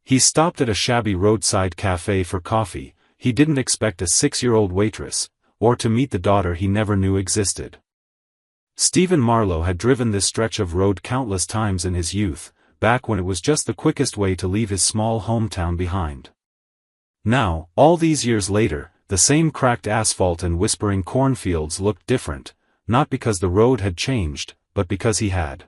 He stopped at a shabby roadside cafe for coffee. He didn't expect a 6-year-old waitress, or to meet the daughter he never knew existed. Stephen Marlowe had driven this stretch of road countless times in his youth, back when it was just the quickest way to leave his small hometown behind. Now, all these years later, the same cracked asphalt and whispering cornfields looked different, not because the road had changed, but because he had.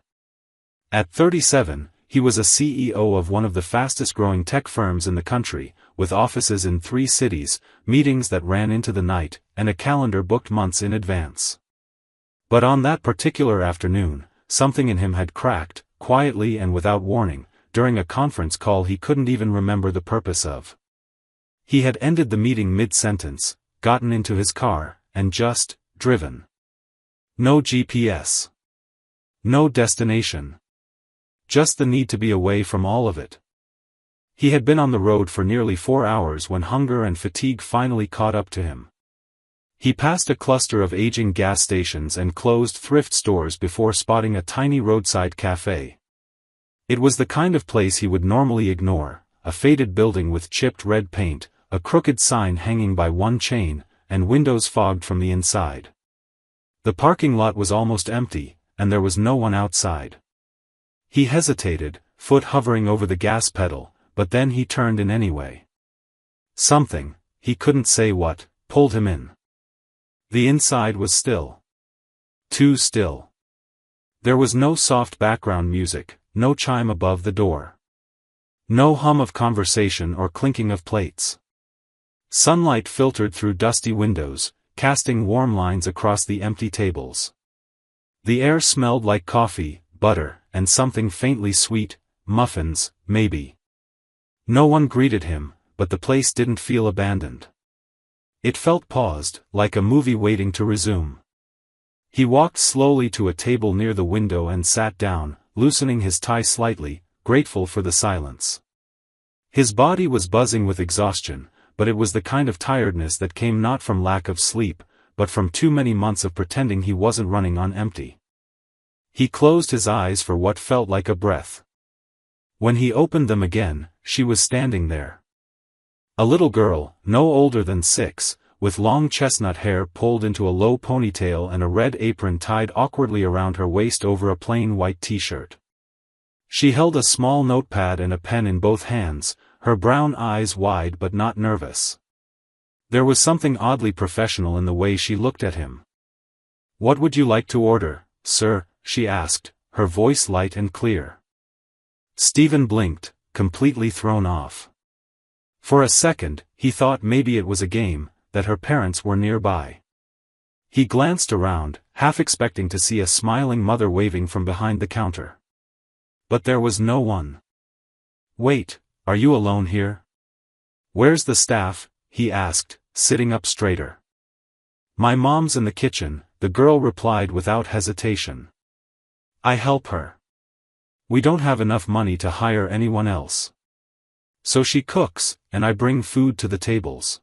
At 37, he was a CEO of one of the fastest-growing tech firms in the country, with offices in 3 cities, meetings that ran into the night, and a calendar booked months in advance. But on that particular afternoon, something in him had cracked, quietly and without warning, during a conference call he couldn't even remember the purpose of. He had ended the meeting mid-sentence, gotten into his car, and just driven. No GPS. No destination. Just the need to be away from all of it. He had been on the road for nearly 4 hours when hunger and fatigue finally caught up to him. He passed a cluster of aging gas stations and closed thrift stores before spotting a tiny roadside cafe. It was the kind of place he would normally ignore, a faded building with chipped red paint, a crooked sign hanging by one chain, and windows fogged from the inside. The parking lot was almost empty, and there was no one outside. He hesitated, foot hovering over the gas pedal, but then he turned in anyway. Something, he couldn't say what, pulled him in. The inside was still. Too still. There was no soft background music, no chime above the door. No hum of conversation or clinking of plates. Sunlight filtered through dusty windows, casting warm lines across the empty tables. The air smelled like coffee, butter, and something faintly sweet, muffins, maybe. No one greeted him, but the place didn't feel abandoned. It felt paused, like a movie waiting to resume. He walked slowly to a table near the window and sat down, loosening his tie slightly, grateful for the silence. His body was buzzing with exhaustion, but it was the kind of tiredness that came not from lack of sleep, but from too many months of pretending he wasn't running on empty. He closed his eyes for what felt like a breath. When he opened them again, she was standing there. A little girl, no older than 6, with long chestnut hair pulled into a low ponytail and a red apron tied awkwardly around her waist over a plain white t-shirt. She held a small notepad and a pen in both hands, her brown eyes wide but not nervous. There was something oddly professional in the way she looked at him. "What would you like to order, sir?" she asked, her voice light and clear. Stephen blinked, completely thrown off. For a second, he thought maybe it was a game, that her parents were nearby. He glanced around, half expecting to see a smiling mother waving from behind the counter. But there was no one. "Wait, are you alone here?" "Where's the staff?" he asked, sitting up straighter. "My mom's in the kitchen," the girl replied without hesitation. "I help her. We don't have enough money to hire anyone else. So she cooks, and I bring food to the tables."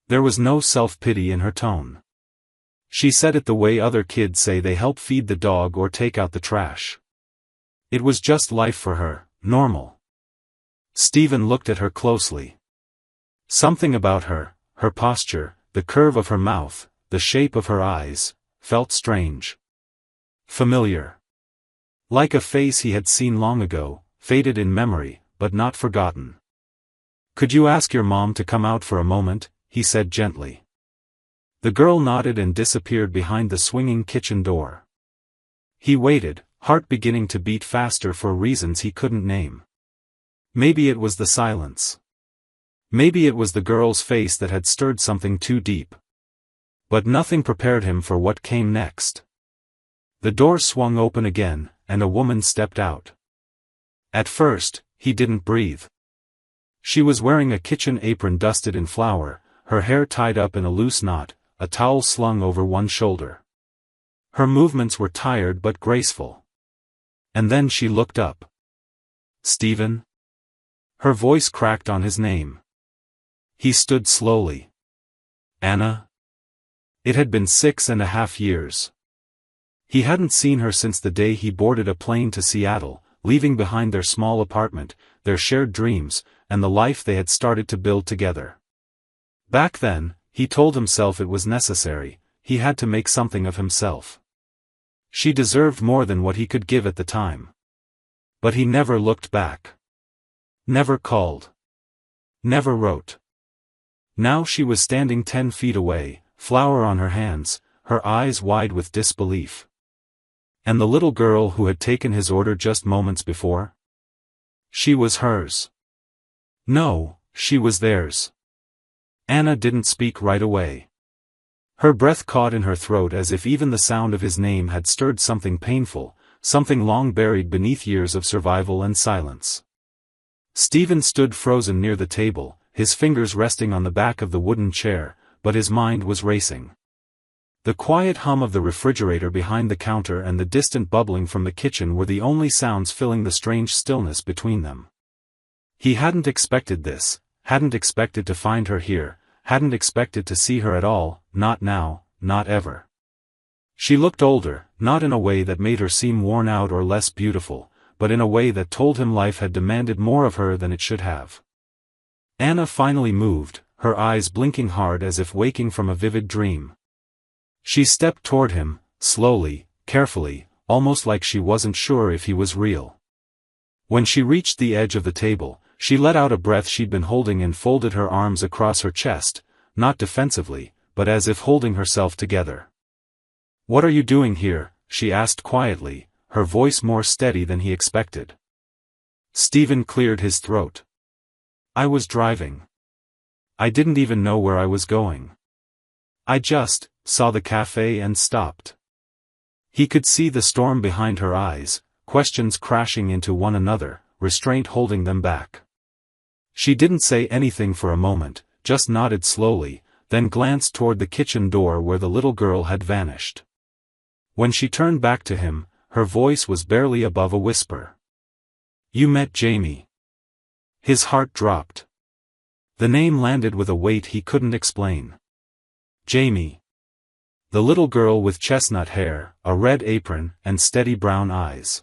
There was no self-pity in her tone. She said it the way other kids say they help feed the dog or take out the trash. It was just life for her, normal. Stephen looked at her closely. Something about her, her posture, the curve of her mouth, the shape of her eyes, felt strange. Familiar. Like a face he had seen long ago, faded in memory, but not forgotten. "Could you ask your mom to come out for a moment?" he said gently. The girl nodded and disappeared behind the swinging kitchen door. He waited, heart beginning to beat faster for reasons he couldn't name. Maybe it was the silence. Maybe it was the girl's face that had stirred something too deep. But nothing prepared him for what came next. The door swung open again, and a woman stepped out. At first, he didn't breathe. She was wearing a kitchen apron dusted in flour, her hair tied up in a loose knot, a towel slung over one shoulder. Her movements were tired but graceful. And then she looked up. "Stephen?" Her voice cracked on his name. He stood slowly. "Anna?" It had been 6.5 years. He hadn't seen her since the day he boarded a plane to Seattle, leaving behind their small apartment, their shared dreams, and the life they had started to build together. Back then, he told himself it was necessary, he had to make something of himself. She deserved more than what he could give at the time. But he never looked back. Never called. Never wrote. Now she was standing 10 feet away, flower on her hands, her eyes wide with disbelief. And the little girl who had taken his order just moments before? She was hers. No, she was theirs. Anna didn't speak right away. Her breath caught in her throat as if even the sound of his name had stirred something painful, something long buried beneath years of survival and silence. Stephen stood frozen near the table, his fingers resting on the back of the wooden chair, but his mind was racing. The quiet hum of the refrigerator behind the counter and the distant bubbling from the kitchen were the only sounds filling the strange stillness between them. He hadn't expected this, hadn't expected to find her here, hadn't expected to see her at all, not now, not ever. She looked older, not in a way that made her seem worn out or less beautiful, but in a way that told him life had demanded more of her than it should have. Anna finally moved, her eyes blinking hard as if waking from a vivid dream. She stepped toward him, slowly, carefully, almost like she wasn't sure if he was real. When she reached the edge of the table, she let out a breath she'd been holding and folded her arms across her chest, not defensively, but as if holding herself together. "What are you doing here?" she asked quietly, her voice more steady than he expected. Stephen cleared his throat. "I was driving. I didn't even know where I was going. I just saw the cafe and stopped." He could see the storm behind her eyes, questions crashing into one another, restraint holding them back. She didn't say anything for a moment, just nodded slowly, then glanced toward the kitchen door where the little girl had vanished. When she turned back to him, her voice was barely above a whisper. "You met Jamie." His heart dropped. The name landed with a weight he couldn't explain. Jamie. The little girl with chestnut hair, a red apron, and steady brown eyes.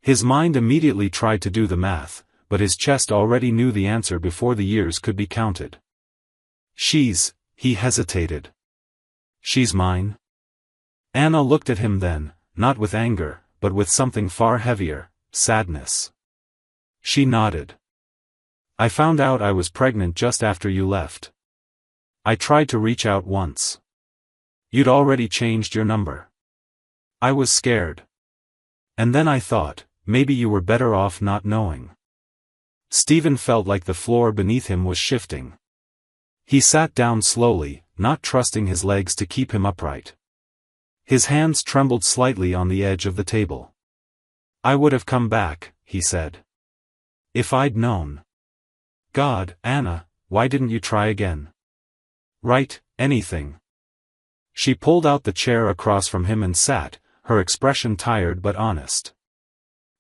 His mind immediately tried to do the math, but his chest already knew the answer before the years could be counted. He hesitated. "She's mine?" Anna looked at him then, not with anger, but with something far heavier, sadness. She nodded. "I found out I was pregnant just after you left. I tried to reach out once. You'd already changed your number. I was scared. And then I thought, maybe you were better off not knowing." Stephen felt like the floor beneath him was shifting. He sat down slowly, not trusting his legs to keep him upright. His hands trembled slightly on the edge of the table. "I would have come back," he said. "If I'd known." "God, Anna, why didn't you try again?" "Right, anything." She pulled out the chair across from him and sat, her expression tired but honest.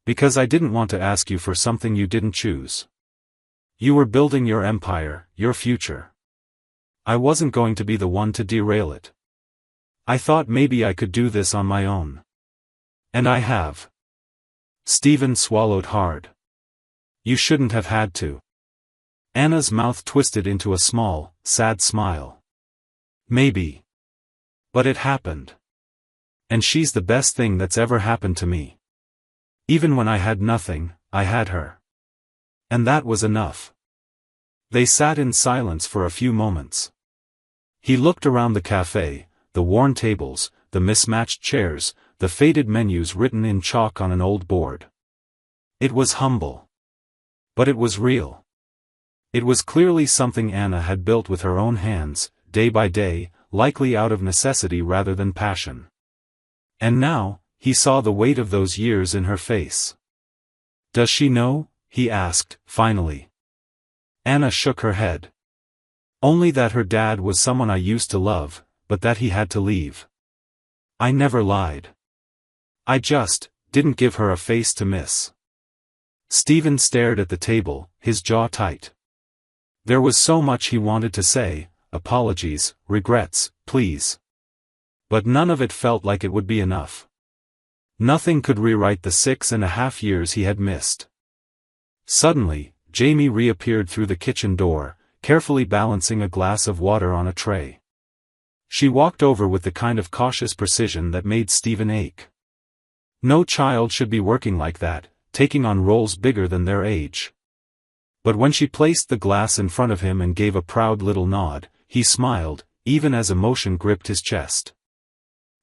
"Because I didn't want to ask you for something you didn't choose. You were building your empire, your future. I wasn't going to be the one to derail it. I thought maybe I could do this on my own. And I have." Stephen swallowed hard. "You shouldn't have had to." Anna's mouth twisted into a small, sad smile. "Maybe. But it happened. And she's the best thing that's ever happened to me. Even when I had nothing, I had her. And that was enough." They sat in silence for a few moments. He looked around the cafe, the worn tables, the mismatched chairs, the faded menus written in chalk on an old board. It was humble. But it was real. It was clearly something Anna had built with her own hands, day by day, likely out of necessity rather than passion. And now, he saw the weight of those years in her face. "Does she know?" he asked, finally. Anna shook her head. "Only that her dad was someone I used to love, but that he had to leave. I never lied. I just didn't give her a face to miss." Stephen stared at the table, his jaw tight. There was so much he wanted to say, apologies, regrets, pleas. But none of it felt like it would be enough. Nothing could rewrite the 6.5 years he had missed. Suddenly, Jamie reappeared through the kitchen door, carefully balancing a glass of water on a tray. She walked over with the kind of cautious precision that made Stephen ache. No child should be working like that, taking on roles bigger than their age. But when she placed the glass in front of him and gave a proud little nod, he smiled, even as emotion gripped his chest.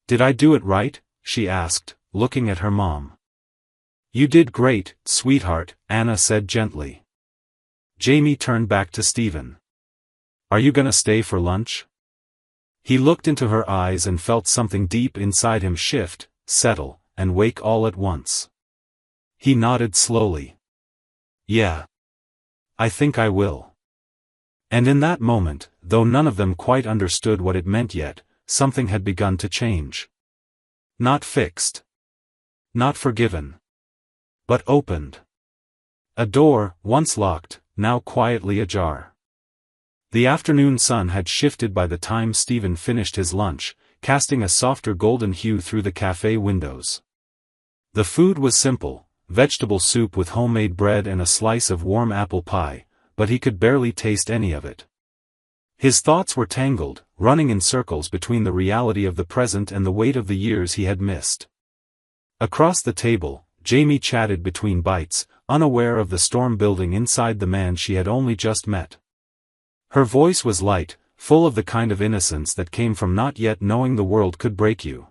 "Did I do it right?" she asked, looking at her mom. "You did great, sweetheart," Anna said gently. Jamie turned back to Stephen. "Are you gonna stay for lunch?" He looked into her eyes and felt something deep inside him shift, settle, and wake all at once. He nodded slowly. "Yeah. I think I will." And in that moment, though none of them quite understood what it meant yet, something had begun to change. Not fixed. Not forgiven. But opened. A door, once locked, now quietly ajar. The afternoon sun had shifted by the time Stephen finished his lunch, casting a softer golden hue through the cafe windows. The food was simple, vegetable soup with homemade bread and a slice of warm apple pie, but he could barely taste any of it. His thoughts were tangled, running in circles between the reality of the present and the weight of the years he had missed. Across the table, Jamie chatted between bites, unaware of the storm building inside the man she had only just met. Her voice was light, full of the kind of innocence that came from not yet knowing the world could break you.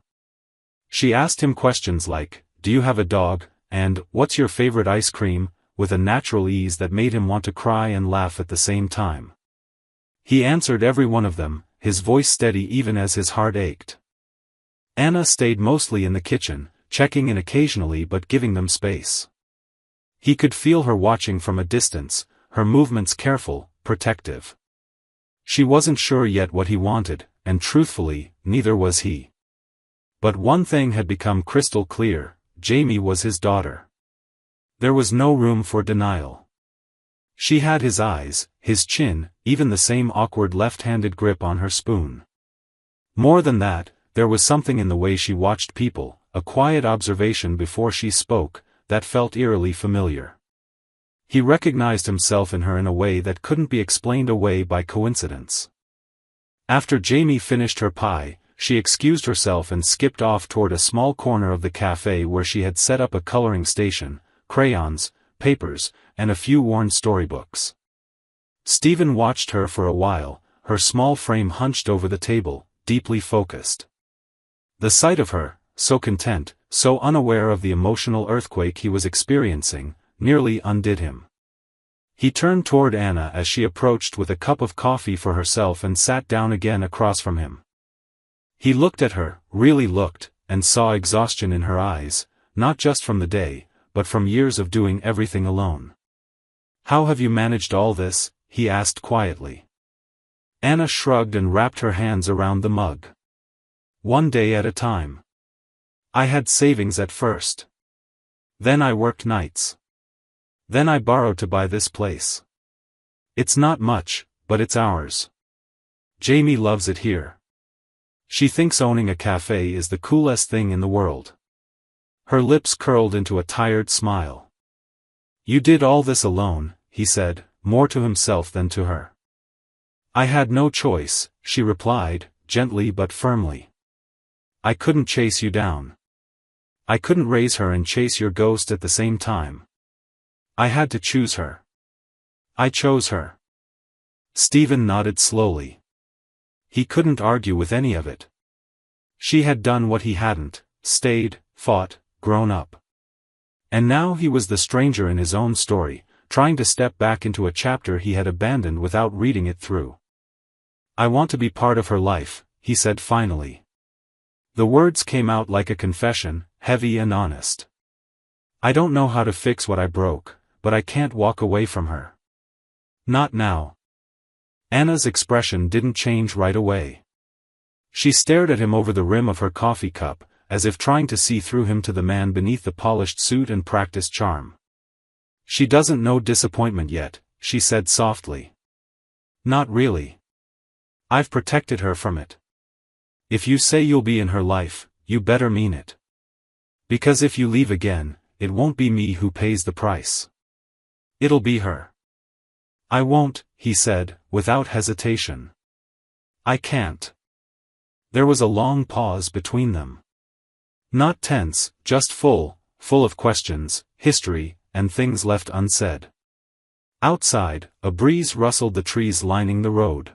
She asked him questions like, "Do you have a dog?" and "What's your favorite ice cream?" with a natural ease that made him want to cry and laugh at the same time. He answered every one of them, his voice steady even as his heart ached. Anna stayed mostly in the kitchen, checking in occasionally but giving them space. He could feel her watching from a distance, her movements careful, protective. She wasn't sure yet what he wanted, and truthfully, neither was he. But one thing had become crystal clear: Jamie was his daughter. There was no room for denial. She had his eyes, his chin, even the same awkward left-handed grip on her spoon. More than that, there was something in the way she watched people, a quiet observation before she spoke, that felt eerily familiar. He recognized himself in her in a way that couldn't be explained away by coincidence. After Jamie finished her pie, she excused herself and skipped off toward a small corner of the cafe where she had set up a coloring station, crayons, papers, and a few worn storybooks. Stephen watched her for a while, her small frame hunched over the table, deeply focused. The sight of her, so content, so unaware of the emotional earthquake he was experiencing, nearly undid him. He turned toward Anna as she approached with a cup of coffee for herself and sat down again across from him. He looked at her, really looked, and saw exhaustion in her eyes, not just from the day, but from years of doing everything alone. "How have you managed all this?" he asked quietly. Anna shrugged and wrapped her hands around the mug. "One day at a time. I had savings at first. Then I worked nights. Then I borrowed to buy this place. It's not much, but it's ours. Jamie loves it here. She thinks owning a cafe is the coolest thing in the world." Her lips curled into a tired smile. "You did all this alone," he said, more to himself than to her. "I had no choice," she replied, gently but firmly. "I couldn't chase you down. I couldn't raise her and chase your ghost at the same time. I had to choose her. I chose her." Stephen nodded slowly. He couldn't argue with any of it. She had done what he hadn't, stayed, fought, grown up. And now he was the stranger in his own story, trying to step back into a chapter he had abandoned without reading it through. "I want to be part of her life," he said finally. The words came out like a confession, heavy and honest. "I don't know how to fix what I broke, but I can't walk away from her. Not now." Anna's expression didn't change right away. She stared at him over the rim of her coffee cup, as if trying to see through him to the man beneath the polished suit and practiced charm. "She doesn't know disappointment yet," she said softly. "Not really. I've protected her from it. If you say you'll be in her life, you better mean it. Because if you leave again, it won't be me who pays the price. It'll be her. I won't, he said, without hesitation. I can't. There was a long pause between them. Not tense, just full of questions, history, and things left unsaid. Outside, a breeze rustled the trees lining the road.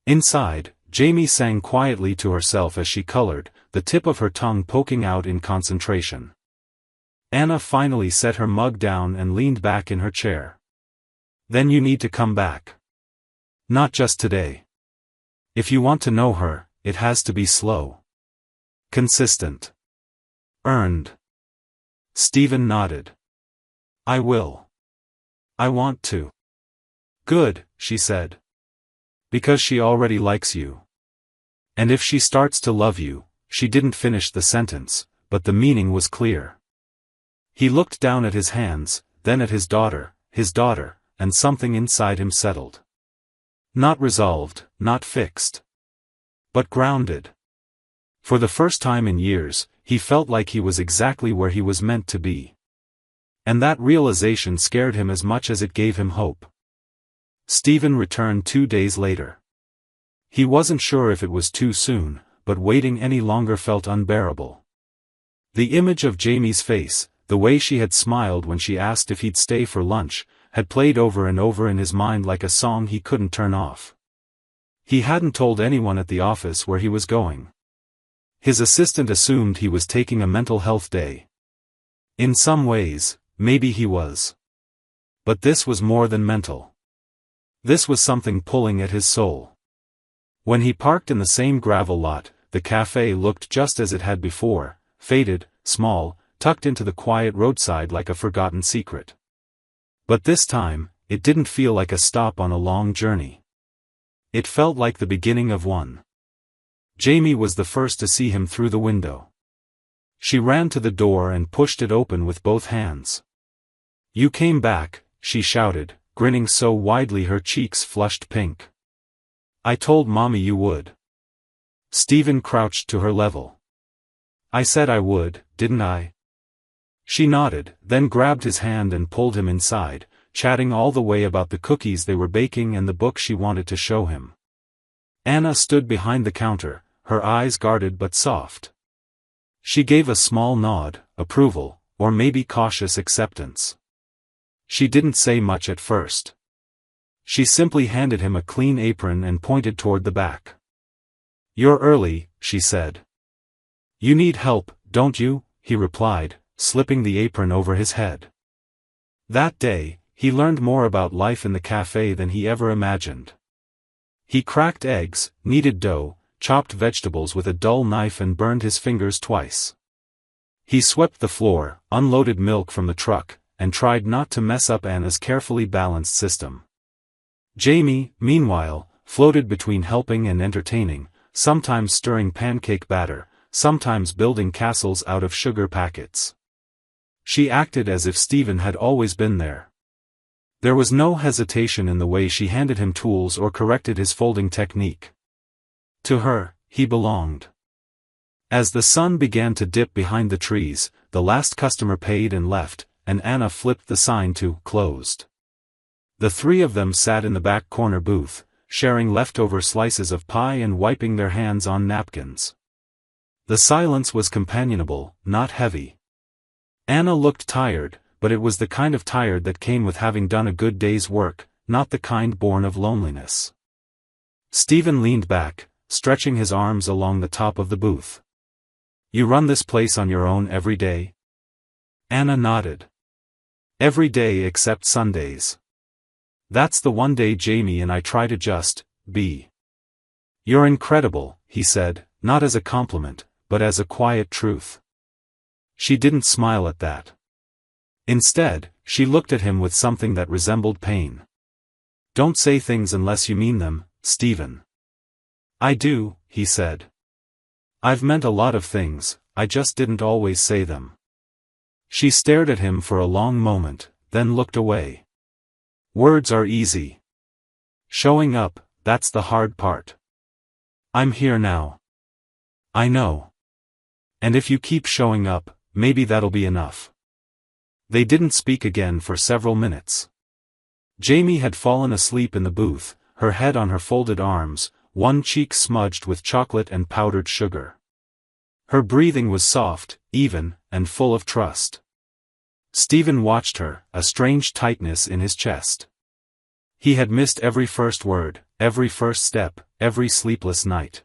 Inside, Jamie sang quietly to herself as she colored, the tip of her tongue poking out in concentration. Anna finally set her mug down and leaned back in her chair. Then you need to come back. Not just today. If you want to know her, it has to be slow. Consistent. Earned. Stephen nodded. I will. I want to. Good, she said. Because she already likes you. And if she starts to love you, she didn't finish the sentence, but the meaning was clear. He looked down at his hands, then at his daughter, and something inside him settled. Not resolved, not fixed. But grounded. For the first time in years, he felt like he was exactly where he was meant to be. And that realization scared him as much as it gave him hope. Stephen returned 2 days later. He wasn't sure if it was too soon, but waiting any longer felt unbearable. The image of Jamie's face, the way she had smiled when she asked if he'd stay for lunch, had played over and over in his mind like a song he couldn't turn off. He hadn't told anyone at the office where he was going. His assistant assumed he was taking a mental health day. In some ways, maybe he was. But this was more than mental. This was something pulling at his soul. When he parked in the same gravel lot, the cafe looked just as it had before, faded, small, tucked into the quiet roadside like a forgotten secret. But this time, it didn't feel like a stop on a long journey. It felt like the beginning of one. Jamie was the first to see him through the window. She ran to the door and pushed it open with both hands. You came back, she shouted, grinning so widely her cheeks flushed pink. I told Mommy you would. Stephen crouched to her level. I said I would, didn't I? She nodded, then grabbed his hand and pulled him inside, chatting all the way about the cookies they were baking and the book she wanted to show him. Anna stood behind the counter, her eyes guarded but soft. She gave a small nod, approval, or maybe cautious acceptance. She didn't say much at first. She simply handed him a clean apron and pointed toward the back. You're early, she said. You need help, don't you? He replied, slipping the apron over his head. That day, he learned more about life in the cafe than he ever imagined. He cracked eggs, kneaded dough, chopped vegetables with a dull knife and burned his fingers twice. He swept the floor, unloaded milk from the truck, and tried not to mess up Anna's carefully balanced system. Jamie, meanwhile, floated between helping and entertaining, sometimes stirring pancake batter, sometimes building castles out of sugar packets. She acted as if Stephen had always been there. There was no hesitation in the way she handed him tools or corrected his folding technique. To her, he belonged. As the sun began to dip behind the trees, the last customer paid and left, and Anna flipped the sign to "closed." The three of them sat in the back corner booth, sharing leftover slices of pie and wiping their hands on napkins. The silence was companionable, not heavy. Anna looked tired, but it was the kind of tired that came with having done a good day's work, not the kind born of loneliness. Stephen leaned back, stretching his arms along the top of the booth. You run this place on your own every day? Anna nodded. Every day except Sundays. That's the one day Jamie and I try to just be. You're incredible, he said, not as a compliment, but as a quiet truth. She didn't smile at that. Instead, she looked at him with something that resembled pain. Don't say things unless you mean them, Stephen. I do, he said. I've meant a lot of things, I just didn't always say them. She stared at him for a long moment, then looked away. Words are easy. Showing up, that's the hard part. I'm here now. I know. And if you keep showing up, maybe that'll be enough." They didn't speak again for several minutes. Jamie had fallen asleep in the booth, her head on her folded arms, one cheek smudged with chocolate and powdered sugar. Her breathing was soft, even, and full of trust. Stephen watched her, a strange tightness in his chest. He had missed every first word, every first step, every sleepless night.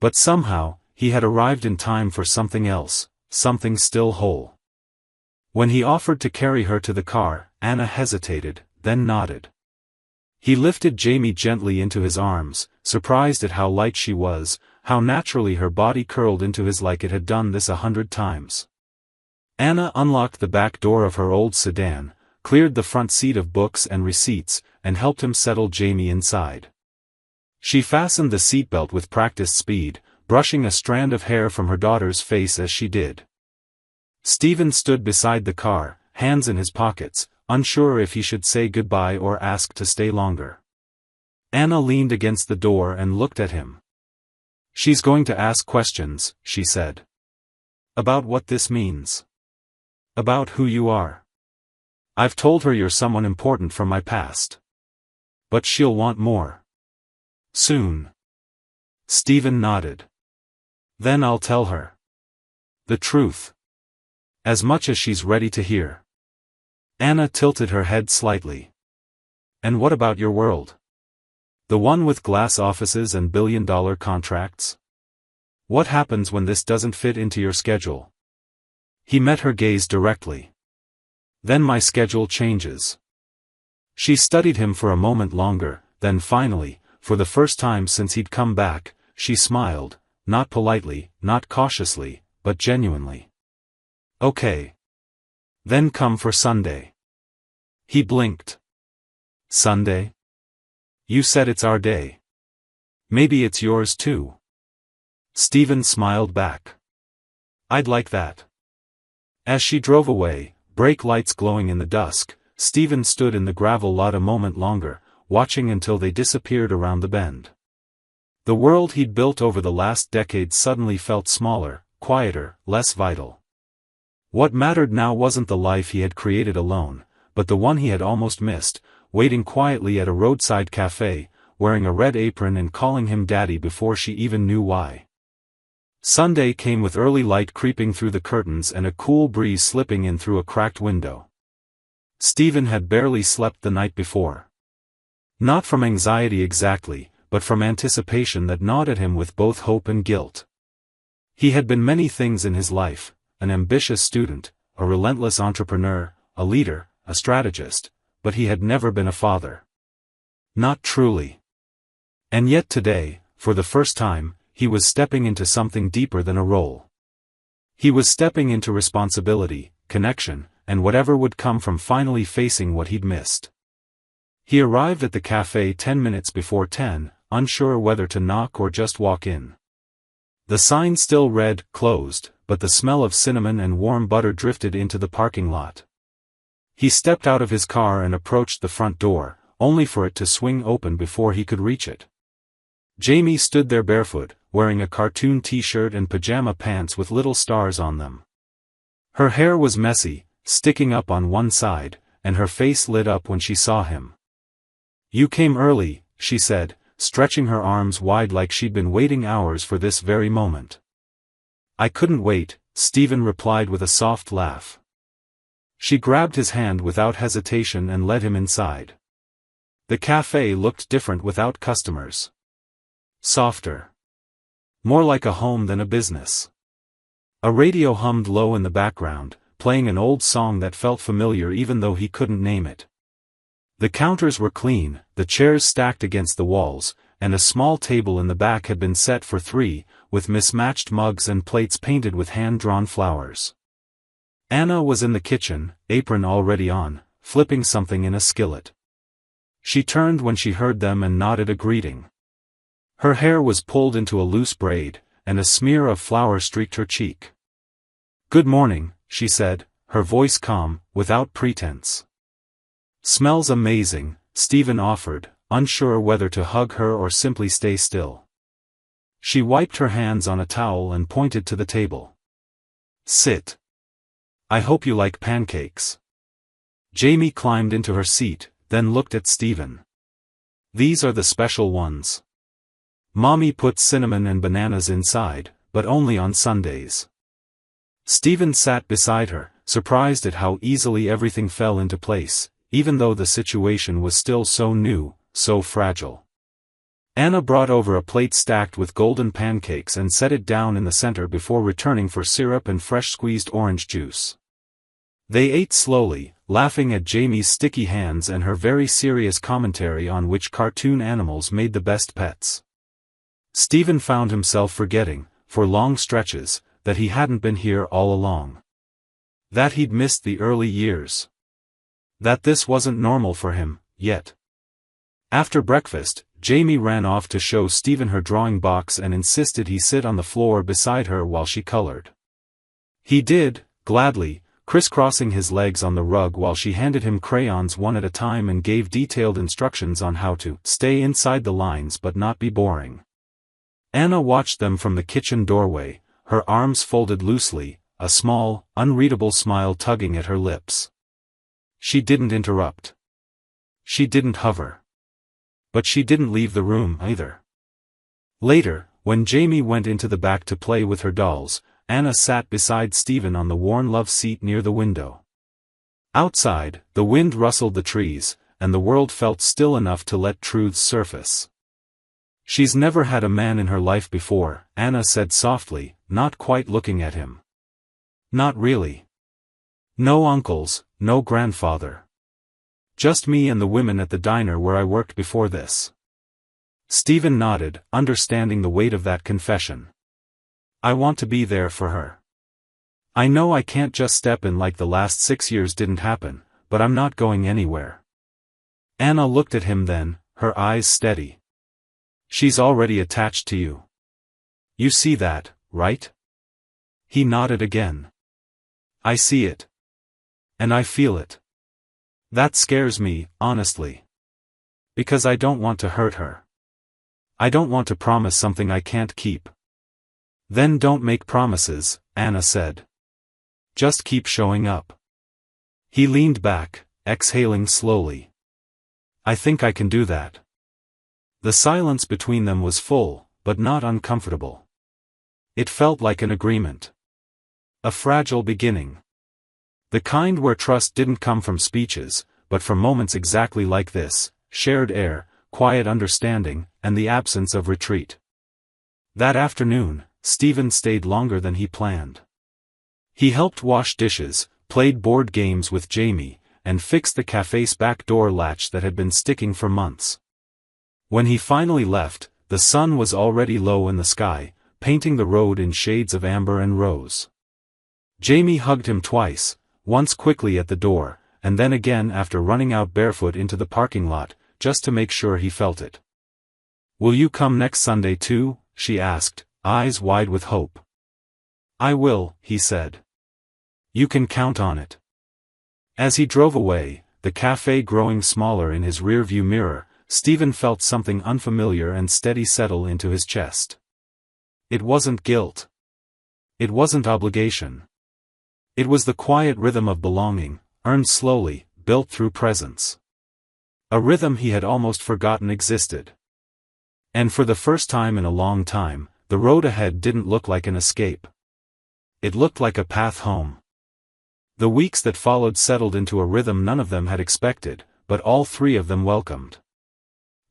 But somehow, he had arrived in time for something else, something still whole. When he offered to carry her to the car, Anna hesitated, then nodded. He lifted Jamie gently into his arms, surprised at how light she was, how naturally her body curled into his like it had done this 100 times. Anna unlocked the back door of her old sedan, cleared the front seat of books and receipts, and helped him settle Jamie inside. She fastened the seatbelt with practiced speed, brushing a strand of hair from her daughter's face as she did. Stephen stood beside the car, hands in his pockets, unsure if he should say goodbye or ask to stay longer. Anna leaned against the door and looked at him. "She's going to ask questions," she said. "About what this means. About who you are. I've told her you're someone important from my past. But she'll want more. Soon." Stephen nodded. "Then I'll tell her. The truth. As much as she's ready to hear." Anna tilted her head slightly. "And what about your world? The one with glass offices and billion-dollar contracts? What happens when this doesn't fit into your schedule?" He met her gaze directly. "Then my schedule changes." She studied him for a moment longer, then finally, for the first time since he'd come back, she smiled, not politely, not cautiously, but genuinely. "Okay. Then come for Sunday." He blinked. "Sunday? You said it's our day. Maybe it's yours too." Stephen smiled back. "I'd like that." As she drove away, brake lights glowing in the dusk, Stephen stood in the gravel lot a moment longer, watching until they disappeared around the bend. The world he'd built over the last decade suddenly felt smaller, quieter, less vital. What mattered now wasn't the life he had created alone, but the one he had almost missed, waiting quietly at a roadside cafe, wearing a red apron and calling him daddy before she even knew why. Sunday came with early light creeping through the curtains and a cool breeze slipping in through a cracked window. Stephen had barely slept the night before. Not from anxiety exactly, but from anticipation that gnawed at him with both hope and guilt. He had been many things in his life: an ambitious student, a relentless entrepreneur, a leader, a strategist, but he had never been a father. Not truly. And yet today, for the first time, he was stepping into something deeper than a role. He was stepping into responsibility, connection, and whatever would come from finally facing what he'd missed. He arrived at the cafe 10 minutes before 10, unsure whether to knock or just walk in. The sign still read, "Closed," but the smell of cinnamon and warm butter drifted into the parking lot. He stepped out of his car and approached the front door, only for it to swing open before he could reach it. Jamie stood there barefoot, wearing a cartoon t-shirt and pajama pants with little stars on them. Her hair was messy, sticking up on one side, and her face lit up when she saw him. "You came early," she said, stretching her arms wide like she'd been waiting hours for this very moment. "I couldn't wait," Stephen replied with a soft laugh. She grabbed his hand without hesitation and led him inside. The cafe looked different without customers. Softer. More like a home than a business. A radio hummed low in the background, playing an old song that felt familiar even though he couldn't name it. The counters were clean, the chairs stacked against the walls, and a small table in the back had been set for 3, with mismatched mugs and plates painted with hand-drawn flowers. Anna was in the kitchen, apron already on, flipping something in a skillet. She turned when she heard them and nodded a greeting. Her hair was pulled into a loose braid, and a smear of flour streaked her cheek. "Good morning," she said, her voice calm, without pretense. "Smells amazing," Stephen offered, unsure whether to hug her or simply stay still. She wiped her hands on a towel and pointed to the table. "Sit." I hope you like pancakes. Jamie climbed into her seat, then looked at Stephen. These are the special ones. Mommy puts cinnamon and bananas inside, but only on Sundays. Stephen sat beside her, surprised at how easily everything fell into place, even though the situation was still so new, so fragile. Anna brought over a plate stacked with golden pancakes and set it down in the center before returning for syrup and fresh squeezed orange juice. They ate slowly, laughing at Jamie's sticky hands and her very serious commentary on which cartoon animals made the best pets. Stephen found himself forgetting, for long stretches, that he hadn't been here all along. That he'd missed the early years. That this wasn't normal for him, yet. After breakfast, Jamie ran off to show Stephen her drawing box and insisted he sit on the floor beside her while she colored. He did, gladly, crisscrossing his legs on the rug while she handed him crayons one at a time and gave detailed instructions on how to stay inside the lines but not be boring. Anna watched them from the kitchen doorway, her arms folded loosely, a small, unreadable smile tugging at her lips. She didn't interrupt. She didn't hover. But she didn't leave the room either. Later, when Jamie went into the back to play with her dolls, Anna sat beside Stephen on the worn love seat near the window. Outside, the wind rustled the trees, and the world felt still enough to let truths surface. She's never had a man in her life before, Anna said softly, not quite looking at him. Not really. No uncles, no grandfather. Just me and the women at the diner where I worked before this. Stephen nodded, understanding the weight of that confession. I want to be there for her. I know I can't just step in like the last 6 years didn't happen, but I'm not going anywhere. Anna looked at him then, her eyes steady. She's already attached to you. You see that, right? He nodded again. I see it. And I feel it. That scares me, honestly. Because I don't want to hurt her. I don't want to promise something I can't keep. Then don't make promises, Anna said. Just keep showing up. He leaned back, exhaling slowly. I think I can do that. The silence between them was full, but not uncomfortable. It felt like an agreement. A fragile beginning. The kind where trust didn't come from speeches, but from moments exactly like this, shared air, quiet understanding, and the absence of retreat. That afternoon, Stephen stayed longer than he planned. He helped wash dishes, played board games with Jamie, and fixed the cafe's back door latch that had been sticking for months. When he finally left, the sun was already low in the sky, painting the road in shades of amber and rose. Jamie hugged him twice, once quickly at the door, and then again after running out barefoot into the parking lot, just to make sure he felt it. Will you come next Sunday too? She asked, eyes wide with hope. I will, he said. You can count on it. As he drove away, the cafe growing smaller in his rearview mirror, Stephen felt something unfamiliar and steady settle into his chest. It wasn't guilt. It wasn't obligation. It was the quiet rhythm of belonging, earned slowly, built through presence. A rhythm he had almost forgotten existed. And for the first time in a long time, the road ahead didn't look like an escape. It looked like a path home. The weeks that followed settled into a rhythm none of them had expected, but all three of them welcomed.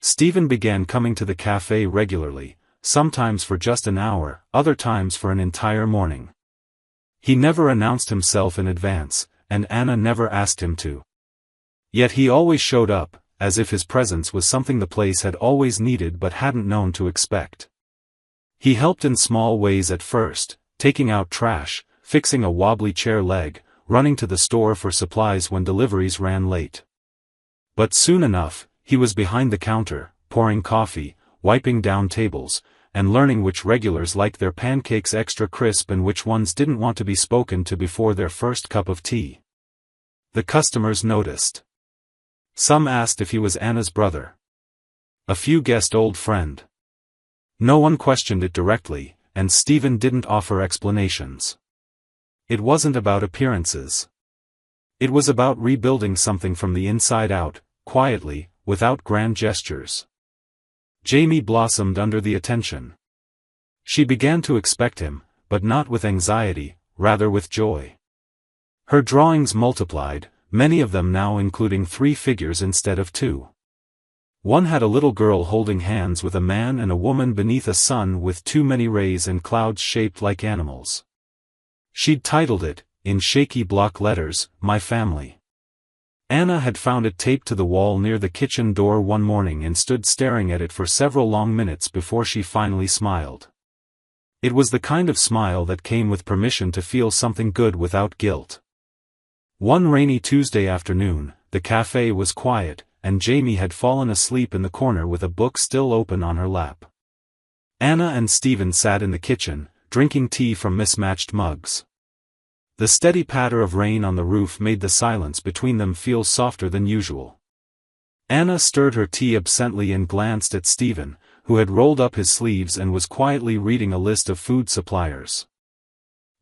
Stephen began coming to the cafe regularly, sometimes for just an hour, other times for an entire morning. He never announced himself in advance, and Anna never asked him to. Yet he always showed up, as if his presence was something the place had always needed but hadn't known to expect. He helped in small ways at first, taking out trash, fixing a wobbly chair leg, running to the store for supplies when deliveries ran late. But soon enough, he was behind the counter, pouring coffee, wiping down tables, and learning which regulars liked their pancakes extra crisp and which ones didn't want to be spoken to before their first cup of tea. The customers noticed. Some asked if he was Anna's brother. A few guessed old friend. No one questioned it directly, and Stephen didn't offer explanations. It wasn't about appearances. It was about rebuilding something from the inside out, quietly, without grand gestures. Jamie blossomed under the attention. She began to expect him, but not with anxiety, rather with joy. Her drawings multiplied, many of them now including 3 figures instead of 2. One had a little girl holding hands with a man and a woman beneath a sun with too many rays and clouds shaped like animals. She'd titled it, in shaky block letters, My Family. Anna had found it taped to the wall near the kitchen door one morning and stood staring at it for several long minutes before she finally smiled. It was the kind of smile that came with permission to feel something good without guilt. One rainy Tuesday afternoon, the cafe was quiet, and Jamie had fallen asleep in the corner with a book still open on her lap. Anna and Stephen sat in the kitchen, drinking tea from mismatched mugs. The steady patter of rain on the roof made the silence between them feel softer than usual. Anna stirred her tea absently and glanced at Stephen, who had rolled up his sleeves and was quietly reading a list of food suppliers.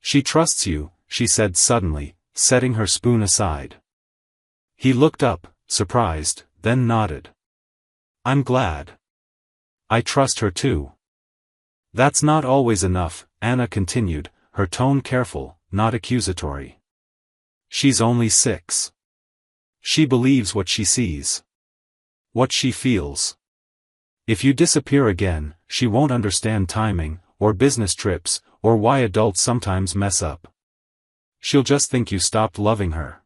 "She trusts you," she said suddenly, setting her spoon aside. He looked up, surprised, then nodded. "I'm glad. I trust her too." "That's not always enough," Anna continued, her tone careful, not accusatory. "She's only 6. She believes what she sees. What she feels. If you disappear again, she won't understand timing, or business trips, or why adults sometimes mess up. She'll just think you stopped loving her."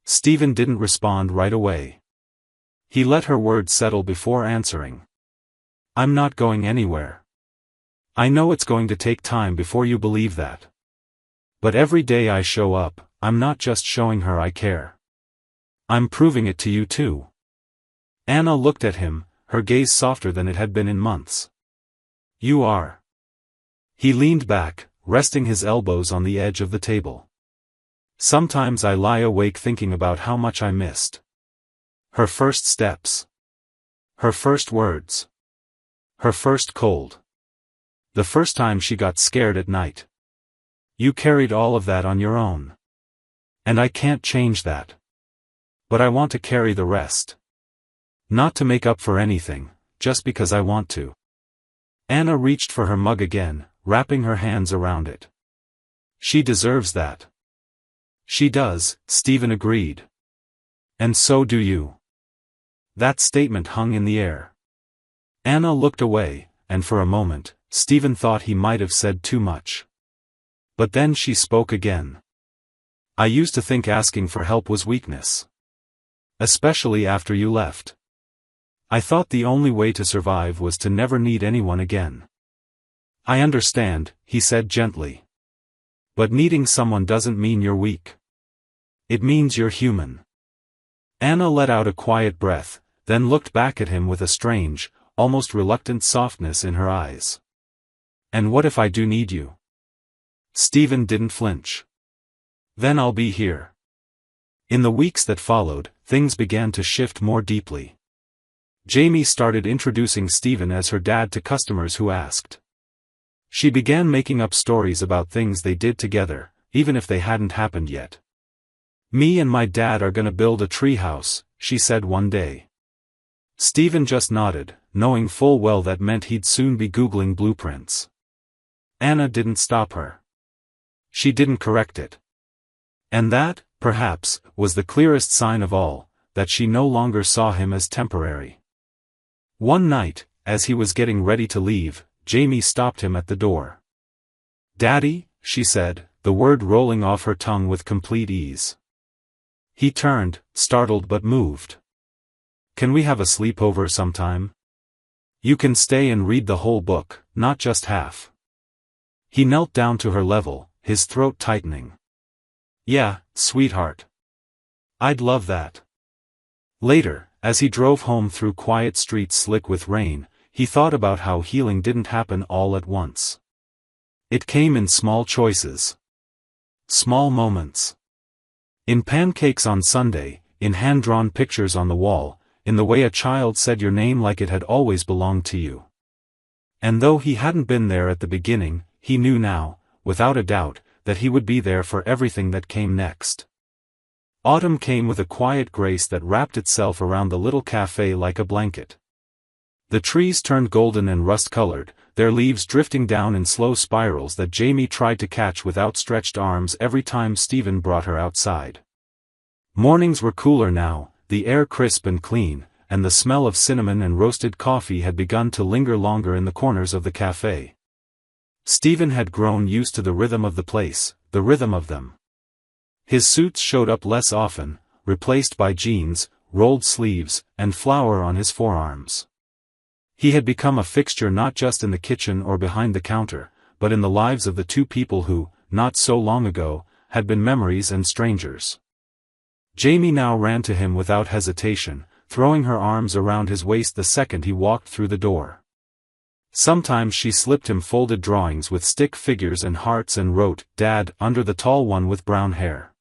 Stephen didn't respond right away. He let her words settle before answering. "I'm not going anywhere. I know it's going to take time before you believe that. But every day I show up, I'm not just showing her I care. I'm proving it to you too." Anna looked at him, her gaze softer than it had been in months. "You are." He leaned back, resting his elbows on the edge of the table. "Sometimes I lie awake thinking about how much I missed. Her first steps. Her first words. Her first cold. The first time she got scared at night. You carried all of that on your own. And I can't change that. But I want to carry the rest. Not to make up for anything, just because I want to." Anna reached for her mug again, wrapping her hands around it. "She deserves that." "She does," Stephen agreed. "And so do you." That statement hung in the air. Anna looked away, and for a moment, Stephen thought he might have said too much. But then she spoke again. "I used to think asking for help was weakness. Especially after you left. I thought the only way to survive was to never need anyone again." "I understand," he said gently. "But needing someone doesn't mean you're weak. It means you're human." Anna let out a quiet breath, then looked back at him with a strange, almost reluctant softness in her eyes. "And what if I do need you?" Stephen didn't flinch. "Then I'll be here." In the weeks that followed, things began to shift more deeply. Jamie started introducing Stephen as her dad to customers who asked. She began making up stories about things they did together, even if they hadn't happened yet. "Me and my dad are gonna build a tree house," she said one day. Stephen just nodded, knowing full well that meant he'd soon be Googling blueprints. Anna didn't stop her. She didn't correct it. And that, perhaps, was the clearest sign of all, that she no longer saw him as temporary. One night, as he was getting ready to leave, Jamie stopped him at the door. "Daddy," she said, the word rolling off her tongue with complete ease. He turned, startled but moved. "Can we have a sleepover sometime? You can stay and read the whole book, not just half." He knelt down to her level, his throat tightening. "Yeah, sweetheart. I'd love that." Later, as he drove home through quiet streets slick with rain, he thought about how healing didn't happen all at once. It came in small choices. Small moments. In pancakes on Sunday, in hand-drawn pictures on the wall, in the way a child said your name like it had always belonged to you. And though he hadn't been there at the beginning, he knew now, without a doubt, that he would be there for everything that came next. Autumn came with a quiet grace that wrapped itself around the little cafe like a blanket. The trees turned golden and rust-colored, their leaves drifting down in slow spirals that Jamie tried to catch with outstretched arms every time Stephen brought her outside. Mornings were cooler now, the air crisp and clean, and the smell of cinnamon and roasted coffee had begun to linger longer in the corners of the cafe. Stephen had grown used to the rhythm of the place, the rhythm of them. His suits showed up less often, replaced by jeans, rolled sleeves, and flour on his forearms. He had become a fixture not just in the kitchen or behind the counter, but in the lives of the two people who, not so long ago, had been memories and strangers. Jamie now ran to him without hesitation, throwing her arms around his waist the second he walked through the door. Sometimes she slipped him folded drawings with stick figures and hearts and wrote, "Dad," under the tall one with brown hair.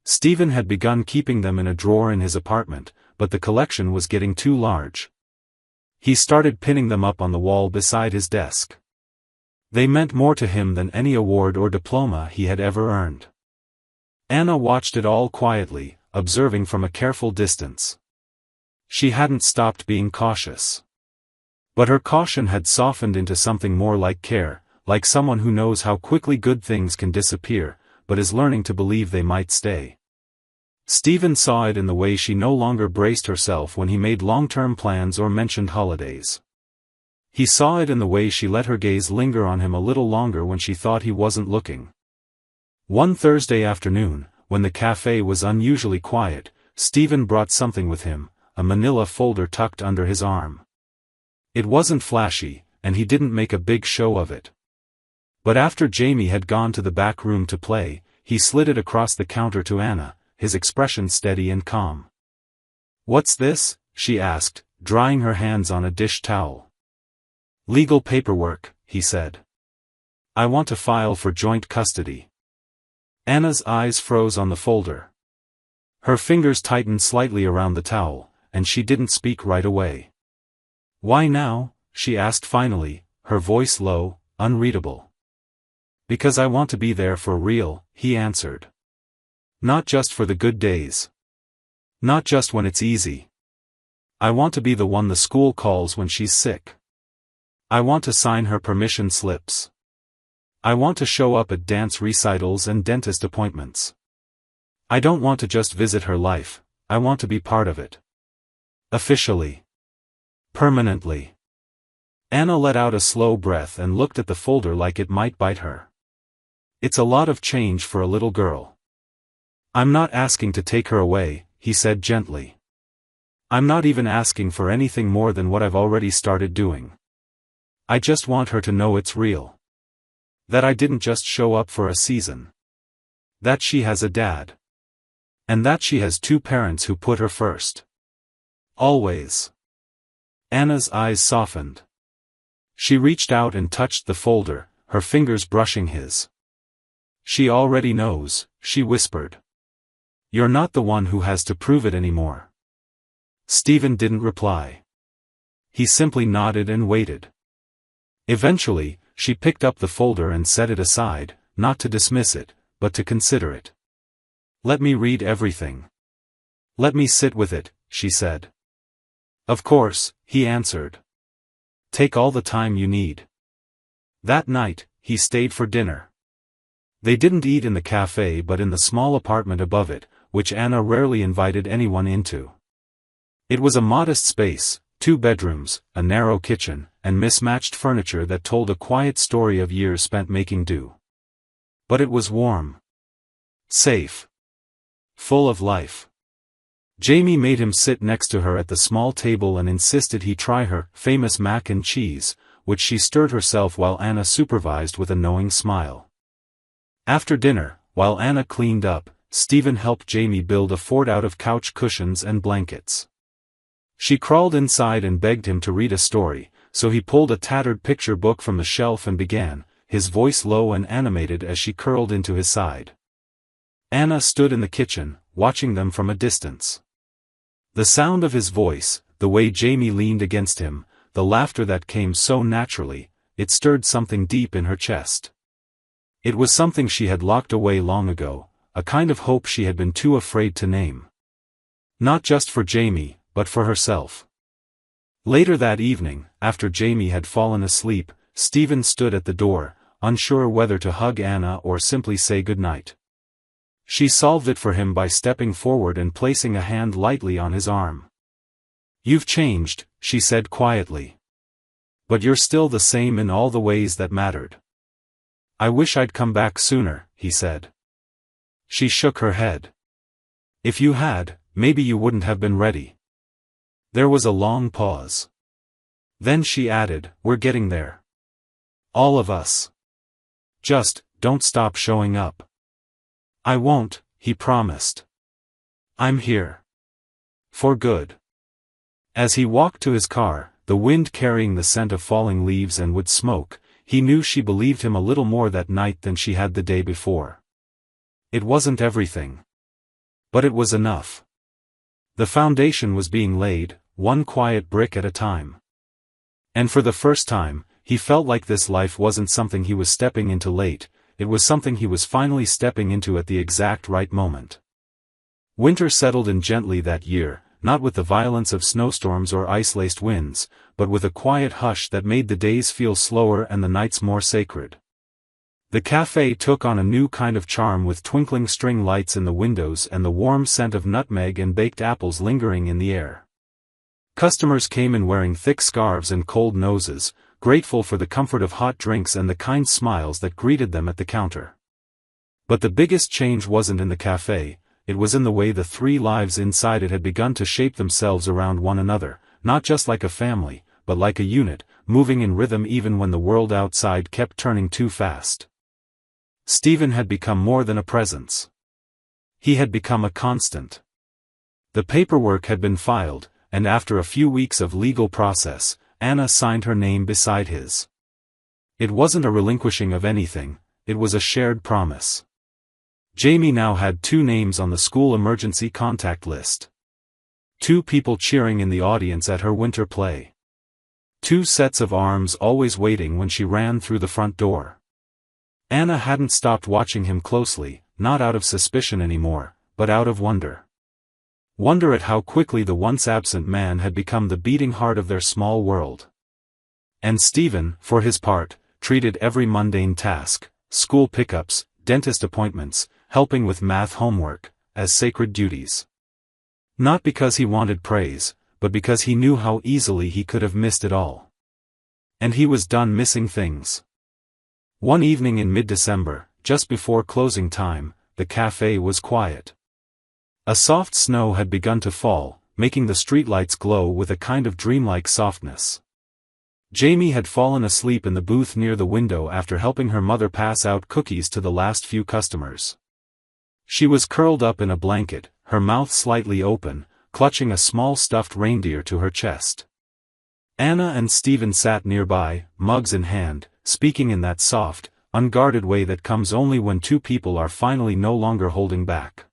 Stephen had begun keeping them in a drawer in his apartment, but the collection was getting too large. He started pinning them up on the wall beside his desk. They meant more to him than any award or diploma he had ever earned. Anna watched it all quietly, observing from a careful distance. She hadn't stopped being cautious. But her caution had softened into something more like care, like someone who knows how quickly good things can disappear, but is learning to believe they might stay. Stephen saw it in the way she no longer braced herself when he made long-term plans or mentioned holidays. He saw it in the way she let her gaze linger on him a little longer when she thought he wasn't looking. One Thursday afternoon, when the cafe was unusually quiet, Stephen brought something with him, a manila folder tucked under his arm. It wasn't flashy, and he didn't make a big show of it. But after Jamie had gone to the back room to play, he slid it across the counter to Anna, his expression steady and calm. "What's this?" she asked, drying her hands on a dish towel. "Legal paperwork," he said. "I want to file for joint custody." Anna's eyes froze on the folder. Her fingers tightened slightly around the towel, and she didn't speak right away. "Why now?" she asked finally, her voice low, unreadable. "Because I want to be there for real," he answered. "Not just for the good days. Not just when it's easy. I want to be the one the school calls when she's sick. I want to sign her permission slips. I want to show up at dance recitals and dentist appointments. I don't want to just visit her life, I want to be part of it. Officially. Permanently." Anna let out a slow breath and looked at the folder like it might bite her. "It's a lot of change for a little girl." "I'm not asking to take her away," he said gently. "I'm not even asking for anything more than what I've already started doing. I just want her to know it's real. That I didn't just show up for a season. That she has a dad. And that she has two parents who put her first. Always." Anna's eyes softened. She reached out and touched the folder, her fingers brushing his. "She already knows," she whispered. "You're not the one who has to prove it anymore." Stephen didn't reply. He simply nodded and waited. Eventually, she picked up the folder and set it aside, not to dismiss it, but to consider it. "Let me read everything. Let me sit with it," she said. "Of course," he answered. "Take all the time you need." That night, he stayed for dinner. They didn't eat in the cafe but in the small apartment above it, which Anna rarely invited anyone into. It was a modest space, 2 bedrooms, a narrow kitchen, and mismatched furniture that told a quiet story of years spent making do. But it was warm. Safe. Full of life. Jamie made him sit next to her at the small table and insisted he try her famous mac and cheese, which she stirred herself while Anna supervised with a knowing smile. After dinner, while Anna cleaned up, Stephen helped Jamie build a fort out of couch cushions and blankets. She crawled inside and begged him to read a story, so he pulled a tattered picture book from the shelf and began, his voice low and animated as she curled into his side. Anna stood in the kitchen, watching them from a distance. The sound of his voice, the way Jamie leaned against him, the laughter that came so naturally, it stirred something deep in her chest. It was something she had locked away long ago, a kind of hope she had been too afraid to name. Not just for Jamie, but for herself. Later that evening, after Jamie had fallen asleep, Stephen stood at the door, unsure whether to hug Anna or simply say goodnight. She solved it for him by stepping forward and placing a hand lightly on his arm. "You've changed," she said quietly. "But you're still the same in all the ways that mattered." "I wish I'd come back sooner," he said. She shook her head. "If you had, maybe you wouldn't have been ready." There was a long pause. Then she added, "We're getting there. All of us. Just, don't stop showing up." "I won't," he promised. "I'm here. For good." As he walked to his car, the wind carrying the scent of falling leaves and wood smoke, he knew she believed him a little more that night than she had the day before. It wasn't everything. But it was enough. The foundation was being laid, one quiet brick at a time. And for the first time, he felt like this life wasn't something he was stepping into late, it was something he was finally stepping into at the exact right moment. Winter settled in gently that year, not with the violence of snowstorms or ice-laced winds, but with a quiet hush that made the days feel slower and the nights more sacred. The cafe took on a new kind of charm with twinkling string lights in the windows and the warm scent of nutmeg and baked apples lingering in the air. Customers came in wearing thick scarves and cold noses, grateful for the comfort of hot drinks and the kind smiles that greeted them at the counter. But the biggest change wasn't in the cafe, it was in the way the three lives inside it had begun to shape themselves around one another, not just like a family, but like a unit, moving in rhythm even when the world outside kept turning too fast. Stephen had become more than a presence. He had become a constant. The paperwork had been filed, and after a few weeks of legal process, Anna signed her name beside his. It wasn't a relinquishing of anything, it was a shared promise. Jamie now had 2 names on the school emergency contact list. 2 people cheering in the audience at her winter play. 2 sets of arms always waiting when she ran through the front door. Anna hadn't stopped watching him closely, not out of suspicion anymore, but out of wonder. Wonder at how quickly the once absent man had become the beating heart of their small world. And Stephen, for his part, treated every mundane task, school pickups, dentist appointments, helping with math homework, as sacred duties. Not because he wanted praise, but because he knew how easily he could have missed it all. And he was done missing things. One evening in mid-December, just before closing time, the cafe was quiet. A soft snow had begun to fall, making the streetlights glow with a kind of dreamlike softness. Jamie had fallen asleep in the booth near the window after helping her mother pass out cookies to the last few customers. She was curled up in a blanket, her mouth slightly open, clutching a small stuffed reindeer to her chest. Anna and Stephen sat nearby, mugs in hand, speaking in that soft, unguarded way that comes only when 2 people are finally no longer holding back.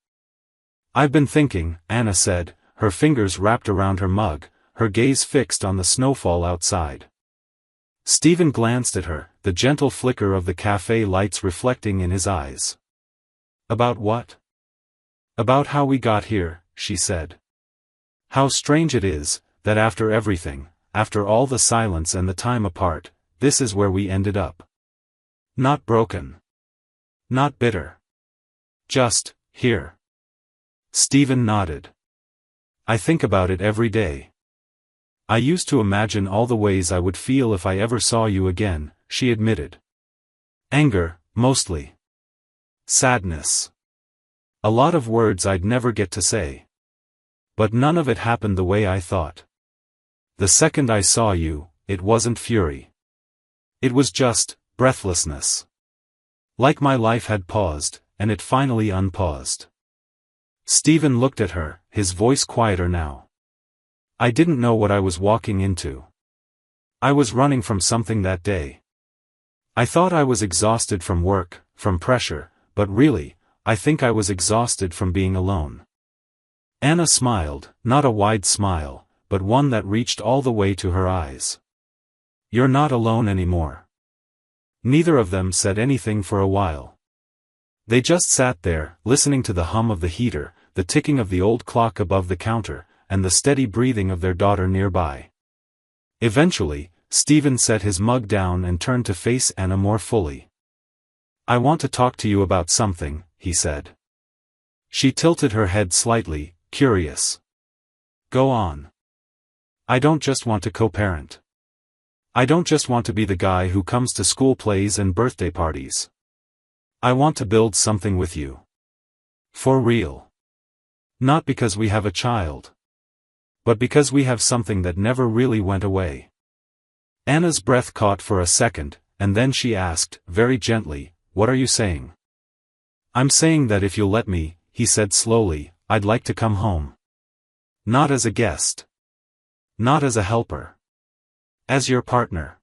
"I've been thinking," Anna said, her fingers wrapped around her mug, her gaze fixed on the snowfall outside. Stephen glanced at her, the gentle flicker of the cafe lights reflecting in his eyes. "About what?" "About how we got here," she said. "How strange it is, that after everything, after all the silence and the time apart, this is where we ended up. Not broken. Not bitter. Just, here." Stephen nodded. "I think about it every day. I used to imagine all the ways I would feel if I ever saw you again," she admitted. "Anger, mostly. Sadness. A lot of words I'd never get to say. But none of it happened the way I thought. The second I saw you, it wasn't fury. It was just breathlessness. Like my life had paused, and it finally unpaused." Stephen looked at her, his voice quieter now. "I didn't know what I was walking into. I was running from something that day. I thought I was exhausted from work, from pressure, but really, I think I was exhausted from being alone." Anna smiled, not a wide smile, but one that reached all the way to her eyes. "You're not alone anymore. Neither of them said anything for a while. They just sat there, listening to the hum of the heater, the ticking of the old clock above the counter, and the steady breathing of their daughter nearby. Eventually, Stephen set his mug down and turned to face Anna more fully. "I want to talk to you about something," he said. She tilted her head slightly, curious. "Go on." "I don't just want to co-parent. I don't just want to be the guy who comes to school plays and birthday parties. I want to build something with you. For real. Not because we have a child. But because we have something that never really went away." Anna's breath caught for a second, and then she asked, very gently, "What are you saying?" "I'm saying that if you'll let me," he said slowly, "I'd like to come home. Not as a guest. Not as a helper. As your partner.